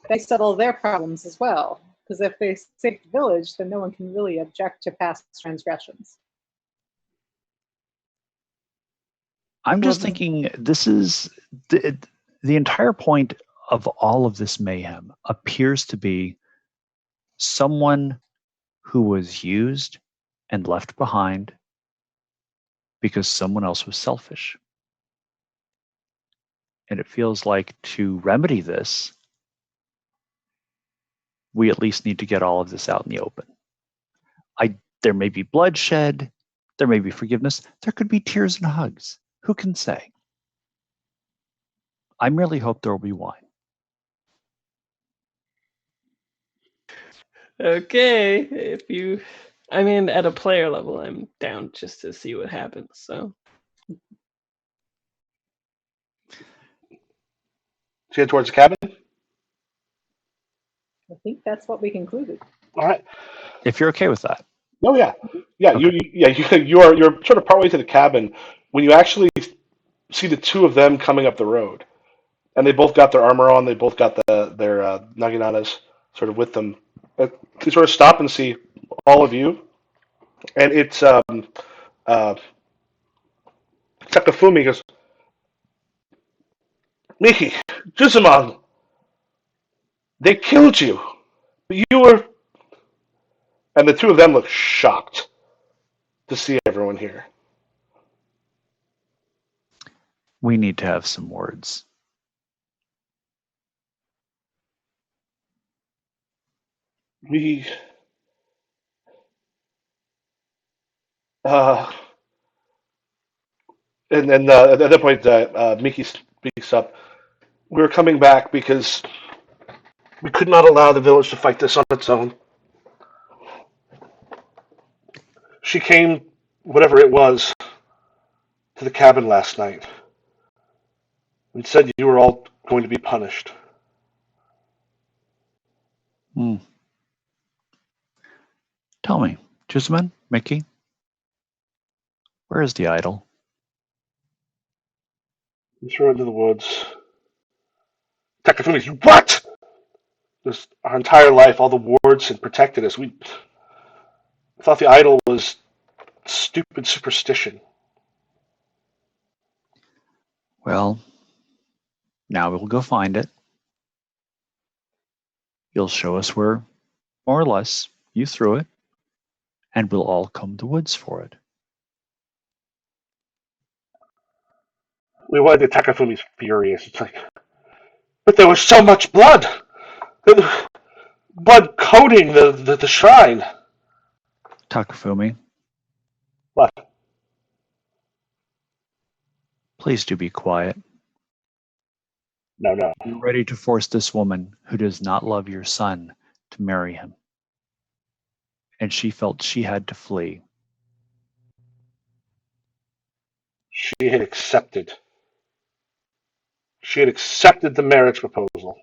they settle their problems as well. Because if they save the village, then no one can really object to past transgressions. I'm just Well, thinking this is the entire point of all of this mayhem appears to be someone who was used and left behind because someone else was selfish. And it feels like to remedy this, we at least need to get all of this out in the open. There may be bloodshed, there may be forgiveness, there could be tears and hugs. Who can say? I merely hope there will be wine. okay, if you, I mean, at a player level, I'm down just to see what happens. So head towards the cabin. I think that's what we concluded. All right. If you're okay with that. Oh yeah, yeah. Okay. You're sort of partway to the cabin when you actually see the two of them coming up the road, and they both got their armor on. They both got their naginatas sort of with them. They sort of stop and see all of you, and it's Takafumi goes, Miki, Juzumon, they killed you. You were, and the two of them look shocked to see everyone here. We need to have some words. We, and then at that point, Miki speaks up. We were coming back because we could not allow the village to fight this on its own. She came, whatever it was, to the cabin last night and said you were all going to be punished. Tell me, Juzman, Mickey, where is the idol? We threw it into the woods. Takafumi, what? This, our entire life, all the wards had protected us. We thought the idol was stupid superstition. Well, now we'll go find it. You'll show us where, more or less, you threw it, and we'll all come to woods for it. We wanted to Takafumi's furious. It's like, but there was so much blood. Blood coating the shrine. Takafumi, What? please do be quiet. No. You're ready to force this woman who does not love your son to marry him. And she felt she had to flee. She had accepted. She had accepted the marriage proposal.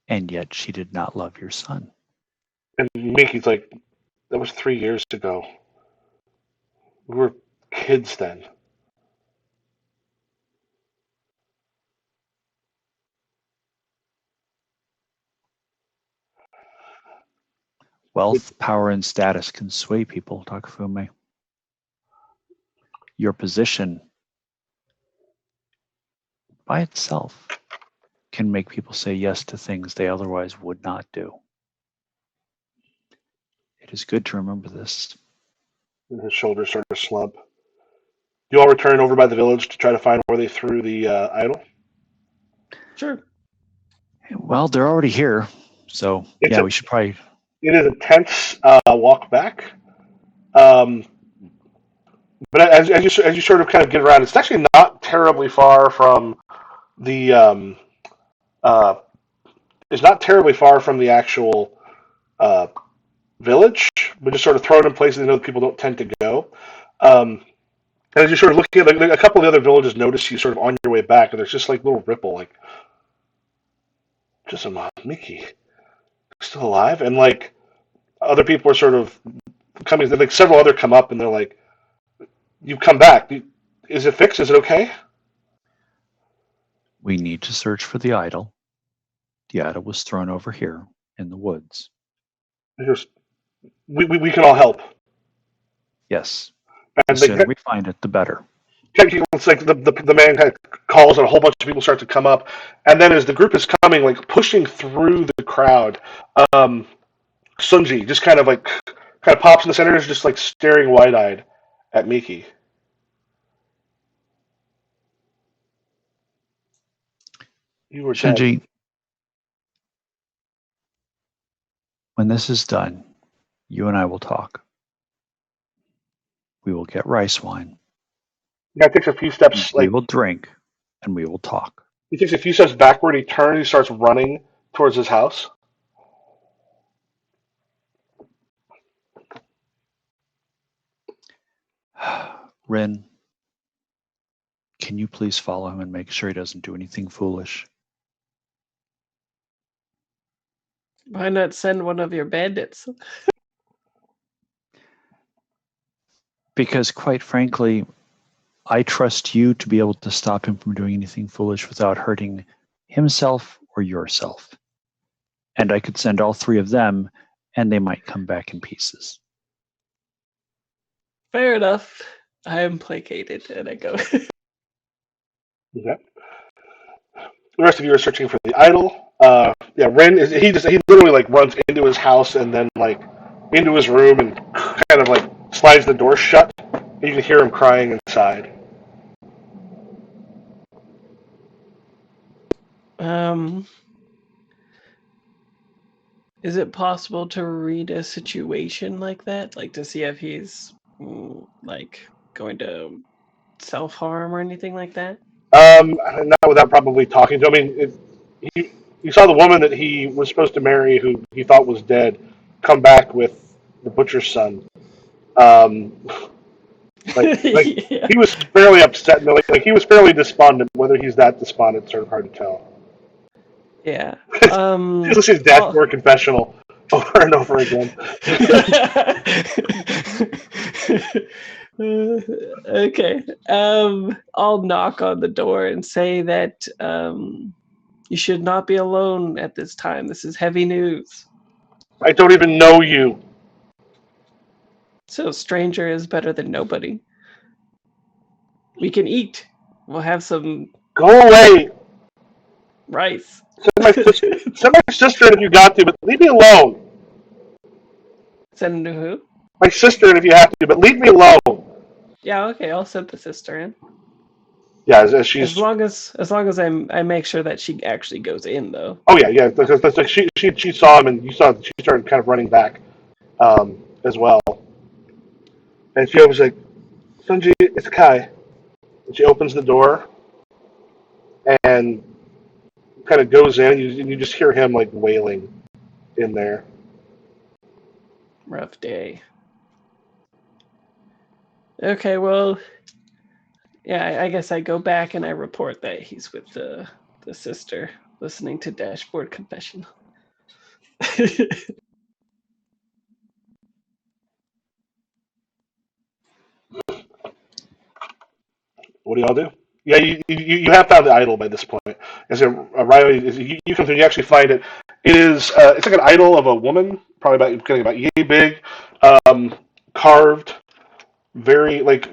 And yet she did not love your son. And Miki's like, that was 3 years ago. We were kids then. Wealth, power, and status can sway people, Takafumi. Your position by itself can make people say yes to things they otherwise would not do. It is good to remember this. And his shoulders sort of slump. You all return over by the village to try to find where they threw the idol? sure. Well, they're already here, so we should probably. It is a tense walk back. But as you sort of kind of get around, it's actually not terribly far from the it's not terribly far from the actual village, but just sort of thrown in places they know that people don't tend to go. And as you're sort of looking at a couple of the other villages, notice you sort of on your way back, and there's just like little ripple, like just a Mickey still alive, and like other people are sort of coming. Like several other come up, and they're like, "You come back? Is it fixed? Is it okay?" We need to search for the idol. The idol was thrown over here in the woods. We can all help. Yes. And The sooner we find it, the better. it's like the man kind of calls, and a whole bunch of people start to come up. And then as the group is coming, like pushing through the crowd, Sunji just kind of pops in the center, is just like staring wide-eyed at Miki. You were dead. Shinji, when this is done, you and I will talk. We will get rice wine. Yeah, it takes a few steps. We will drink, and we will talk. He takes a few steps backward. He turns. He starts running towards his house. Rin, can you please follow him and make sure he doesn't do anything foolish? Why not send one of your bandits? Because quite frankly, I trust you to be able to stop him from doing anything foolish without hurting himself or yourself. And I could send all three of them, and they might come back in pieces. Fair enough. I am placated, and I go. Okay. The rest of you are searching for the idol. Ren is he literally like runs into his house and then like into his room and kind of like slides the door shut. And you can hear him crying inside. Is it possible to read a situation like that, like to see if he's like going to self-harm or anything like that? Not without probably talking to him. I mean, you saw the woman that he was supposed to marry, who he thought was dead, come back with the butcher's son. Yeah. He was fairly upset. And like he was fairly despondent. Whether he's that despondent, sort of hard to tell. Yeah. This is his dashboard confessional over and over again. Okay. I'll knock on the door and say that you should not be alone at this time. This is heavy news. I don't even know you. So stranger is better than nobody. We can eat. We'll have some Go away. rice. Send my sister in if you got to, but leave me alone. Send who? My sister in if you have to, but leave me alone. Yeah, okay, I'll send the sister in. Yeah, as she's. As long as I make sure that she actually goes in, though. Oh yeah, because she saw him and you saw she started kind of running back, as well. And she was like, "Sunji, it's Kai." And she opens the door and kind of goes in, and you just hear him like wailing in there. Rough day. Okay, well, yeah, I guess I go back and I report that he's with the sister, listening to Dashboard Confession. What do y'all do? Yeah, you have found the idol by this point. As Riley, you come through, you actually find it. It is it's like an idol of a woman, probably getting about yay big, carved, very like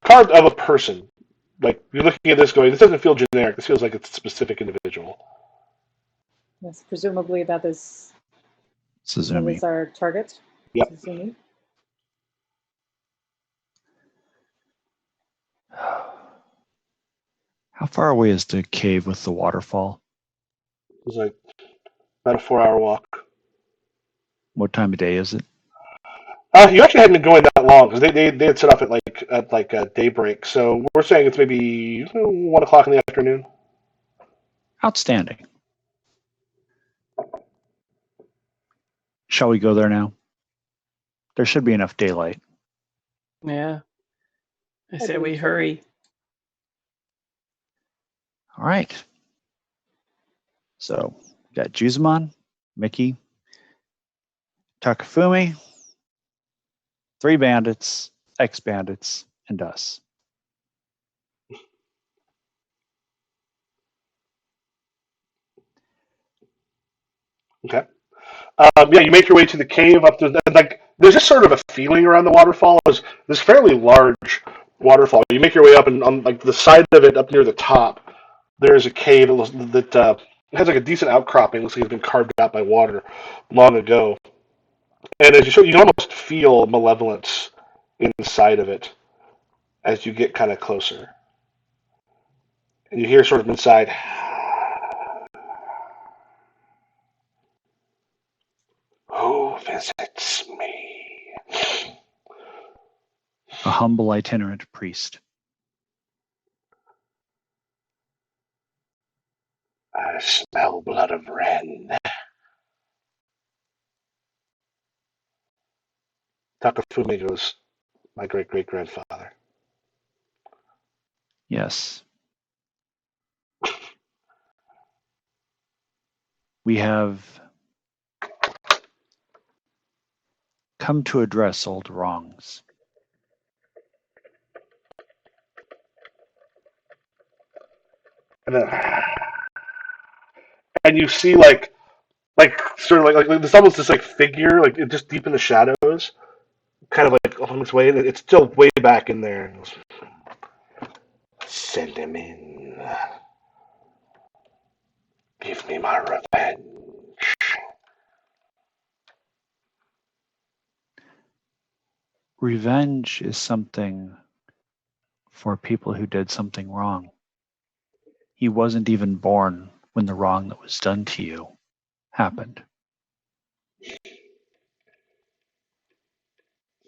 carved of a person. Like you're looking at this, going, this doesn't feel generic. This feels like it's a specific individual. Yes, presumably that is Suzumi. our target. Yep. Suzumi. How far away is the cave with the waterfall? It was like about a 4-hour walk. What time of day is it? You actually hadn't been going that long because they had set off at daybreak. So we're saying it's maybe 1 o'clock in the afternoon. Outstanding. Shall we go there now? There should be enough daylight. Yeah. I say we hurry. All right. So, we got Juzumon, Mickey, Takafumi, 3 bandits, ex-bandits, and us. Okay. Yeah, you make your way to the cave up to and, like. There's just sort of a feeling around the waterfall. There's this fairly large waterfall. You make your way up, and on like the side of it, up near the top, there's a cave that has like a decent outcropping. Looks like it's been carved out by water long ago. And as you can almost feel malevolence inside of it as you get kind of closer, and you hear sort of inside, "Who visits me?" A humble itinerant priest. I smell blood of Ren. Takafumi goes, "My great great grandfather." Yes. We have come to address old wrongs. And then, and you see like sort of like there's almost this like figure like just deep in the shadows, kind of like on its way, and it's still way back in there. Send him in. Give me my revenge. Revenge is something for people who did something wrong. He wasn't even born when the wrong that was done to you happened.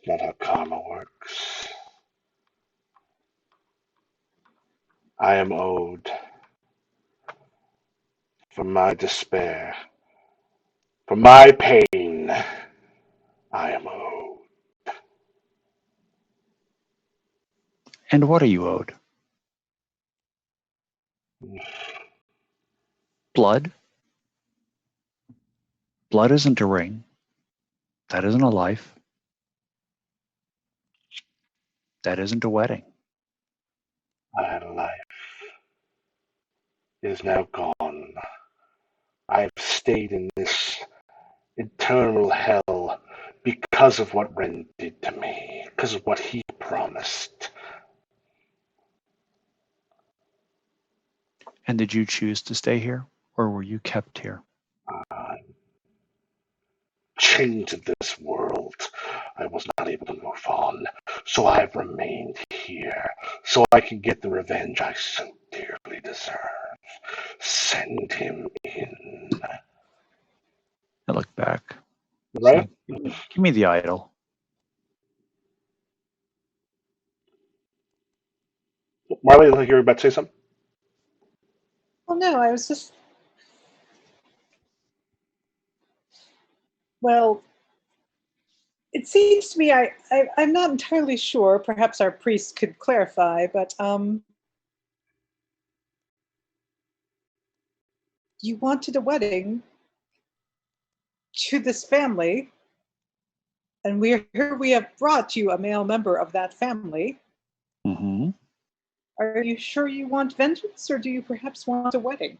Not how karma works. I am owed for my despair, for my pain. I am owed. And what are you owed? Blood? Blood isn't a ring. That isn't a life. That isn't a wedding. I had a life. It is now gone. I have stayed in this eternal hell because of what Ren did to me, because of what he promised. And did you choose to stay here, or were you kept here? Chained to this world, I was not able to move on, so I've remained here, so I can get the revenge I so dearly deserve. Send him in. I look back. Right? Say, give me the idol. Marley, like you were about to say something? Well, no, I was just. Well, it seems to me I'm not entirely sure. Perhaps our priest could clarify, but you wanted a wedding to this family, and we have brought you a male member of that family. Mm-hmm. Are you sure you want vengeance, or do you perhaps want a wedding?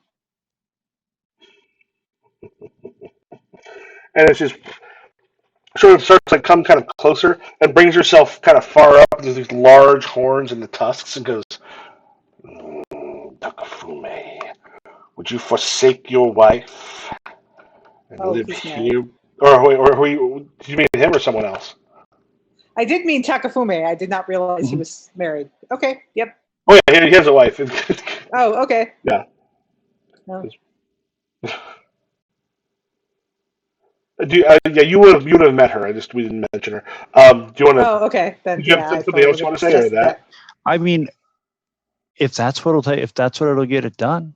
And it's just sort of starts to come kind of closer and brings herself kind of far up into these large horns and the tusks and goes, Takafume, would you forsake your wife and Oh, live he's married. here? Or did you mean him or someone else? I did mean Takafume. I did not realize he Mhm. was married. Okay, yep. Oh yeah, he has a wife. Oh, okay. Yeah. No. Yeah, you would have met her. We didn't mention her. Do you want to? Oh, okay. Then Do you have yeah, I something probably else would you have want to say or discussed that? that. I mean, if that's what it'll get it done.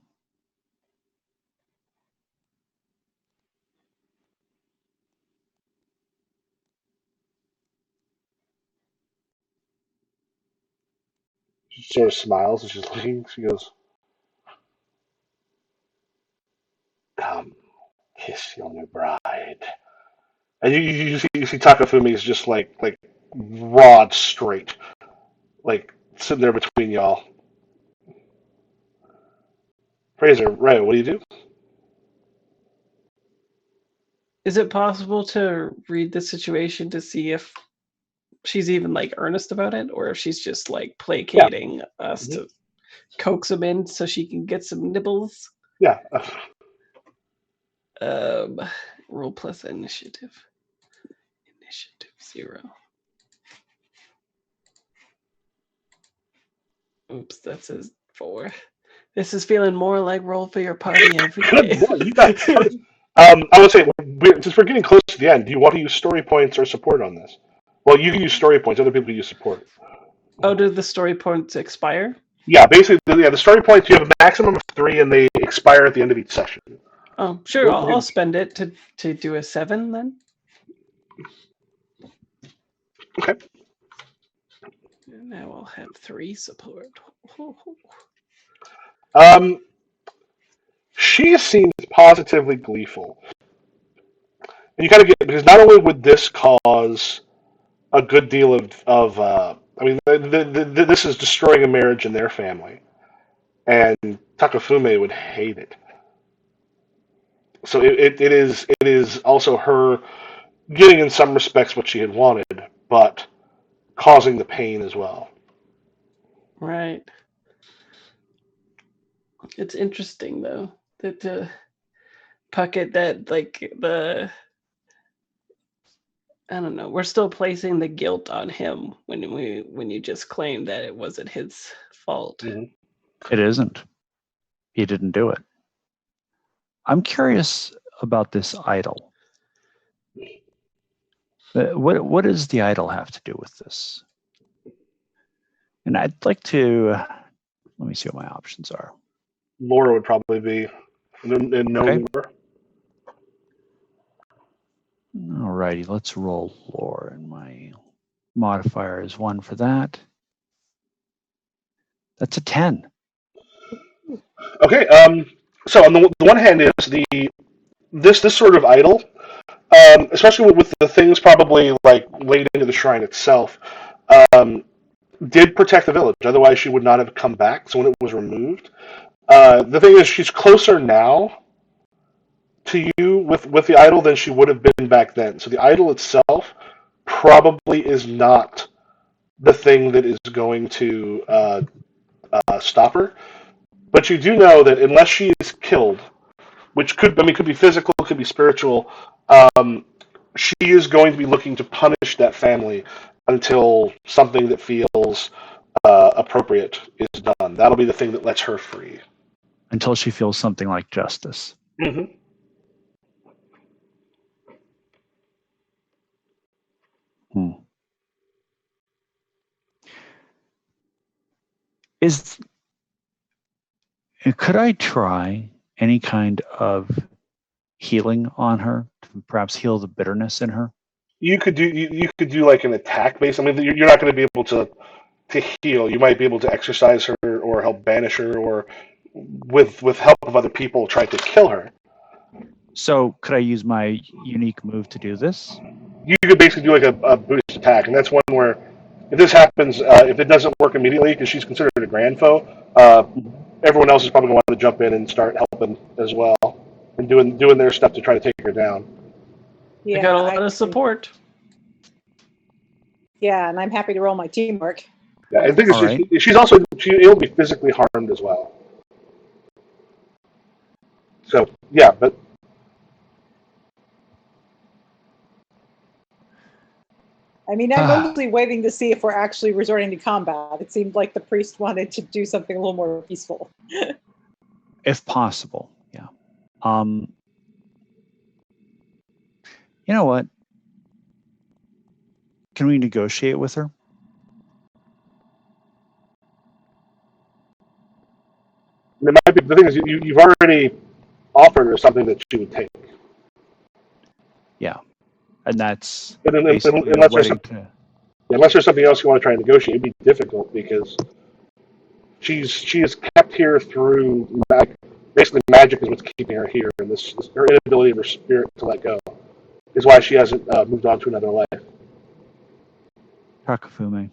She sort of smiles and she's looking. She goes, "Come, kiss your new bride." And you see Takafumi is just like rod straight, like sitting there between y'all. Fraser, right? What do you do? Is it possible to read the situation to see if she's even like earnest about it, or if she's just like placating us to coax him in so she can get some nibbles? Yeah. Roll plus initiative. Initiative 0. Oops, that says 4. This is feeling more like roll for your party every Good day. Lord, you guys. I would say, since we're getting close to the end, do you want to use story points or support on this? Well, you can use story points. Other people use support. Oh, do the story points expire? Yeah, basically, the story points, you have a maximum of 3, and they expire at the end of each session. Oh, sure. I'll spend it to do a 7 then. Okay. And now I'll have 3 support. She seems positively gleeful. And you kind of get, because not only would this cause a good deal of I mean, this is destroying a marriage in their family, and Takafume would hate it. So it is also her getting in some respects what she had wanted, but causing the pain as well. Right. It's interesting though that Puckett, that like I don't know. We're still placing the guilt on him when you just claimed that it wasn't his fault. Mm-hmm. It isn't. He didn't do it. I'm curious about this idol. What does the idol have to do with this? And I'd like to let me see what my options are. Laura would probably be in no Okay. lore. Alrighty, let's roll lore, and my modifier is 1 for that. That's a 10. Okay. So on the one hand is this sort of idol, especially with the things probably like laid into the shrine itself, did protect the village. Otherwise, she would not have come back. So when it was removed, the thing is, she's closer now to you with the idol than she would have been back then. So the idol itself probably is not the thing that is going to stop her. But you do know that unless she is killed, which could be physical, could be spiritual, she is going to be looking to punish that family until something that feels appropriate is done. That'll be the thing that lets her free. Until she feels something like justice. Mm-hmm. Could I try any kind of healing on her to perhaps heal the bitterness in her? You could do like an attack base. I mean, you're not going to be able to heal. You might be able to exorcise her or help banish her, or with help of other people try to kill her. So could I use my unique move to do this? You could basically do like a boost attack, and that's one where if this happens, if it doesn't work immediately because she's considered a grand foe, everyone else is probably going to want to jump in and start helping as well and doing their stuff to try to take her down. I got a lot of support. Yeah, and I'm happy to roll my teamwork. Yeah, I think All right. she's also able to be physically harmed as well. So yeah, but I mean, I'm mostly waiting to see if we're actually resorting to combat. It seemed like the priest wanted to do something a little more peaceful. If possible, yeah. You know what? Can we negotiate with her? it might be, the thing is, you've already offered her something that she would take. Yeah. And that's But basically unless there's something else you want to try and negotiate, it'd be difficult because she is kept here through basically magic is what's keeping her here, and this her inability of her spirit to let go is why she hasn't moved on to another life. Takafume,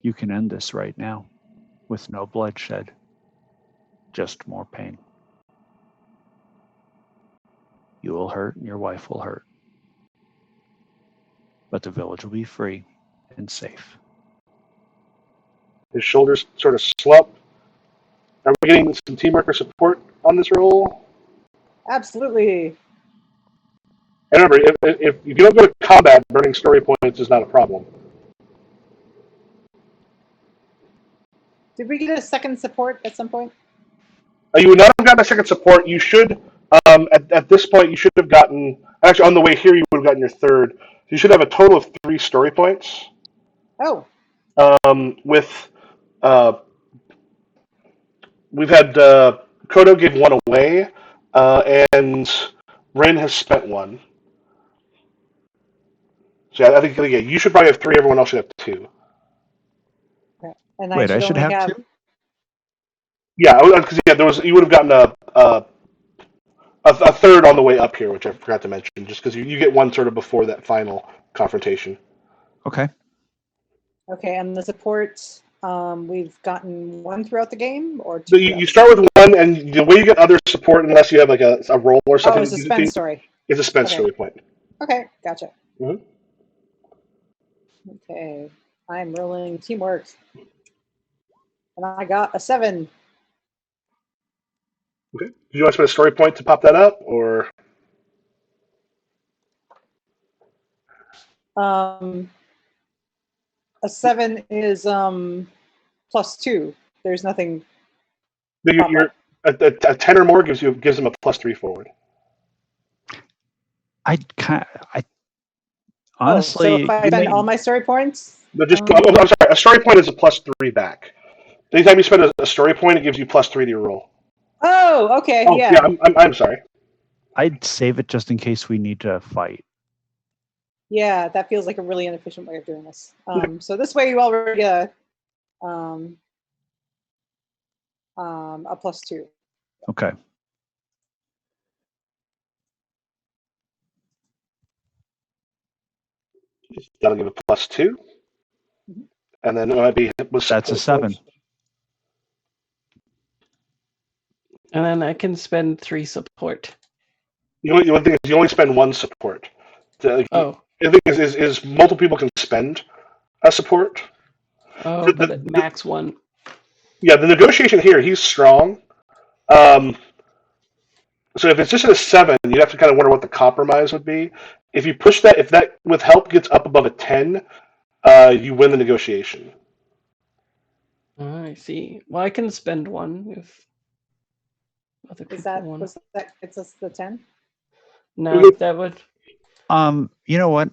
you can end this right now with no bloodshed, just more pain. You will hurt and your wife will hurt. But the village will be free and safe. His shoulders sort of slump. Are we getting some teamwork or support on this roll? Absolutely. And remember, if you don't go to combat, burning story points is not a problem. Did we get a second support at some point? You would not have gotten a second support. You should, at this point, you should have gotten, actually on the way here, you would have gotten your third. You should have a total of 3 story points. Oh, With, we've had, Kodo gave 1 away, and Ren has spent 1. So I think, yeah, you should probably have 3, everyone else should have 2. okay. And Wait, I should only have 2? Yeah, because you would have gotten a third on the way up here, which I forgot to mention, just because you get 1 sort of before that final confrontation. Okay. Okay, and the support, we've gotten 1 throughout the game, or 2? So you start with 1, and the way you get other support, unless you have like a roll or something, Oh, it's a spend story. It's a spend Okay. story point. Okay, gotcha. Mhm. Okay, I'm rolling teamwork. And I got a 7. Okay. Do you want to spend a story point to pop that up, or? A 7 is +2. There's nothing. You're, a 10 or more gives them a +3 forward. Honestly, so if I spend all my story points? No, I'm sorry. A story point is a +3 back. Anytime you spend a story point, it gives you +3 to your roll. Oh, okay, Oh, yeah. I'm sorry. I'd save it just in case we need to fight. Yeah, that feels like a really inefficient way of doing this. So this way you already get a +2. Okay. That'll give a +2. And then it might be with That's a 7. And then I can spend 3 support. The only thing is you only spend 1 support. Oh. The thing is multiple people can spend a support. Oh, but at max 1. Yeah, the negotiation here, he's strong. So if it's just at a 7, you'd have to kind of wonder what the compromise would be. If you push that, if that with help gets up above a 10, you win the negotiation. Oh, I see. Well, I can spend 1 if other people want. Was that gets us the 10? No, that would. You know what?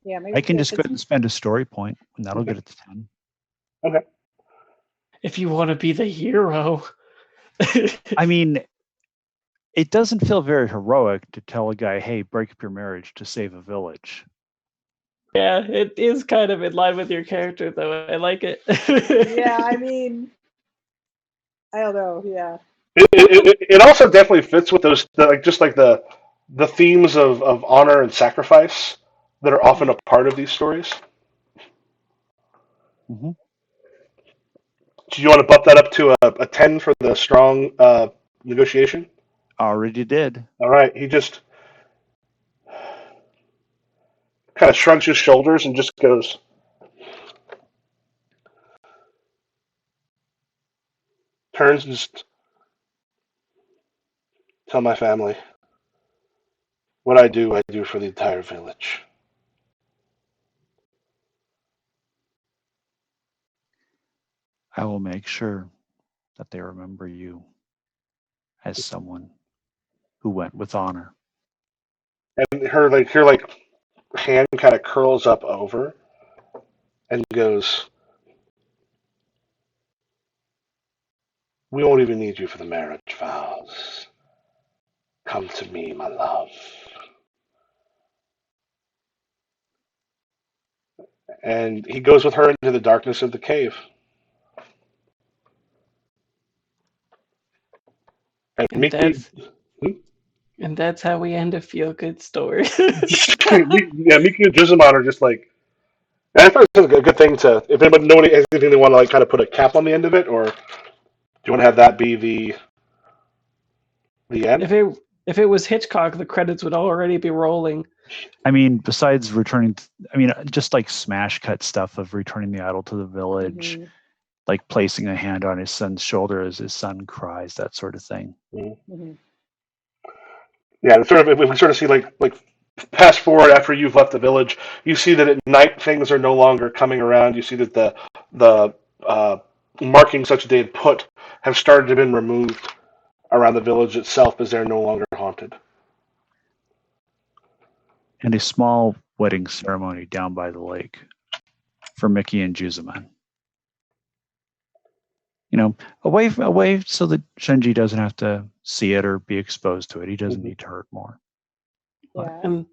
Yeah, maybe I can just go ahead and spend a story point, and that'll get it to 10. Okay. If you want to be the hero. I mean, it doesn't feel very heroic to tell a guy, hey, break up your marriage to save a village. Yeah, it is kind of in line with your character, though. I like it. Yeah, I mean, I don't know. Yeah. It also definitely fits with those, just like the themes of honor and sacrifice that are often a part of these stories. Mm-hmm. Do you want to bump that up to a 10 for the strong negotiation? Already did. All right. He just kind of shrugs his shoulders and just goes, turns and just tell my family what I do for the entire village. I will make sure that they remember you as someone who went with honor. And her hand kind of curls up over and goes, we won't even need you for the marriage vows. Come to me, my love. And he goes with her into the darkness of the cave. And that's how we end a feel-good story. yeah, Miki and Jizumon are just like, and I thought it was a good thing to, if nobody has anything they want to like kind of put a cap on the end of it, or do you want to have that be the end? If it was Hitchcock, the credits would already be rolling. I mean, besides returning, just like smash cut stuff of returning the idol to the village, Mhm. like placing a hand on his son's shoulder as his son cries, that sort of thing. Mhm. Yeah, it's sort of, if we sort of see like fast forward after you've left the village, you see that at night things are no longer coming around. You see that the markings such they had put have started to been removed around the village itself, as they're no longer haunted. And a small wedding ceremony down by the lake for Mickey and Juzaman. Away so that Shinji doesn't have to see it or be exposed to it. He doesn't need to hurt more. Yeah, And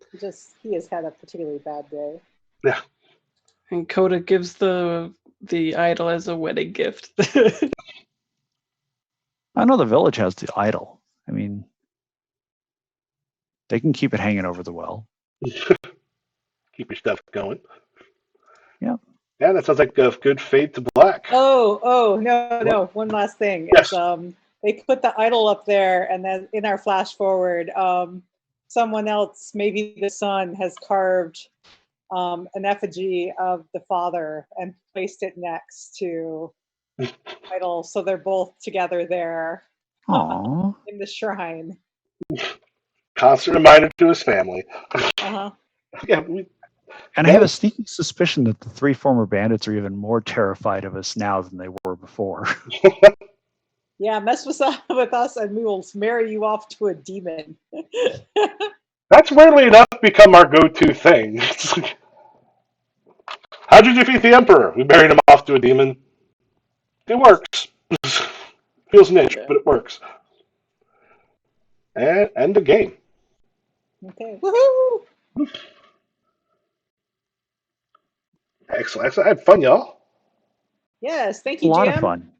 he has had a particularly bad day. Yeah. and Coda gives the idol as a wedding gift. I know the village has the idol. I mean, they can keep it hanging over the well. Keep your stuff going. Yeah. Yeah, that sounds like a good fade to black. Oh, no. One last thing. Yes. Is, they put the idol up there, and then in our flash forward, someone else, maybe the son, has carved an effigy of the father and placed it next to the idol, so they're both together there Aww. in the shrine. Constant reminder to his family. Uh-huh. Yeah, And I have a sneaking suspicion that the three former bandits are even more terrified of us now than they were before. Yeah, mess with us and we will marry you off to a demon. that's weirdly enough become our go-to thing. How'd you defeat the Emperor? We buried him off to a demon. It works. Feels niche, but it works. And end the game. Okay. Woohoo! Excellent. I had fun, y'all. Yes, thank A you, lot of Jim. fun.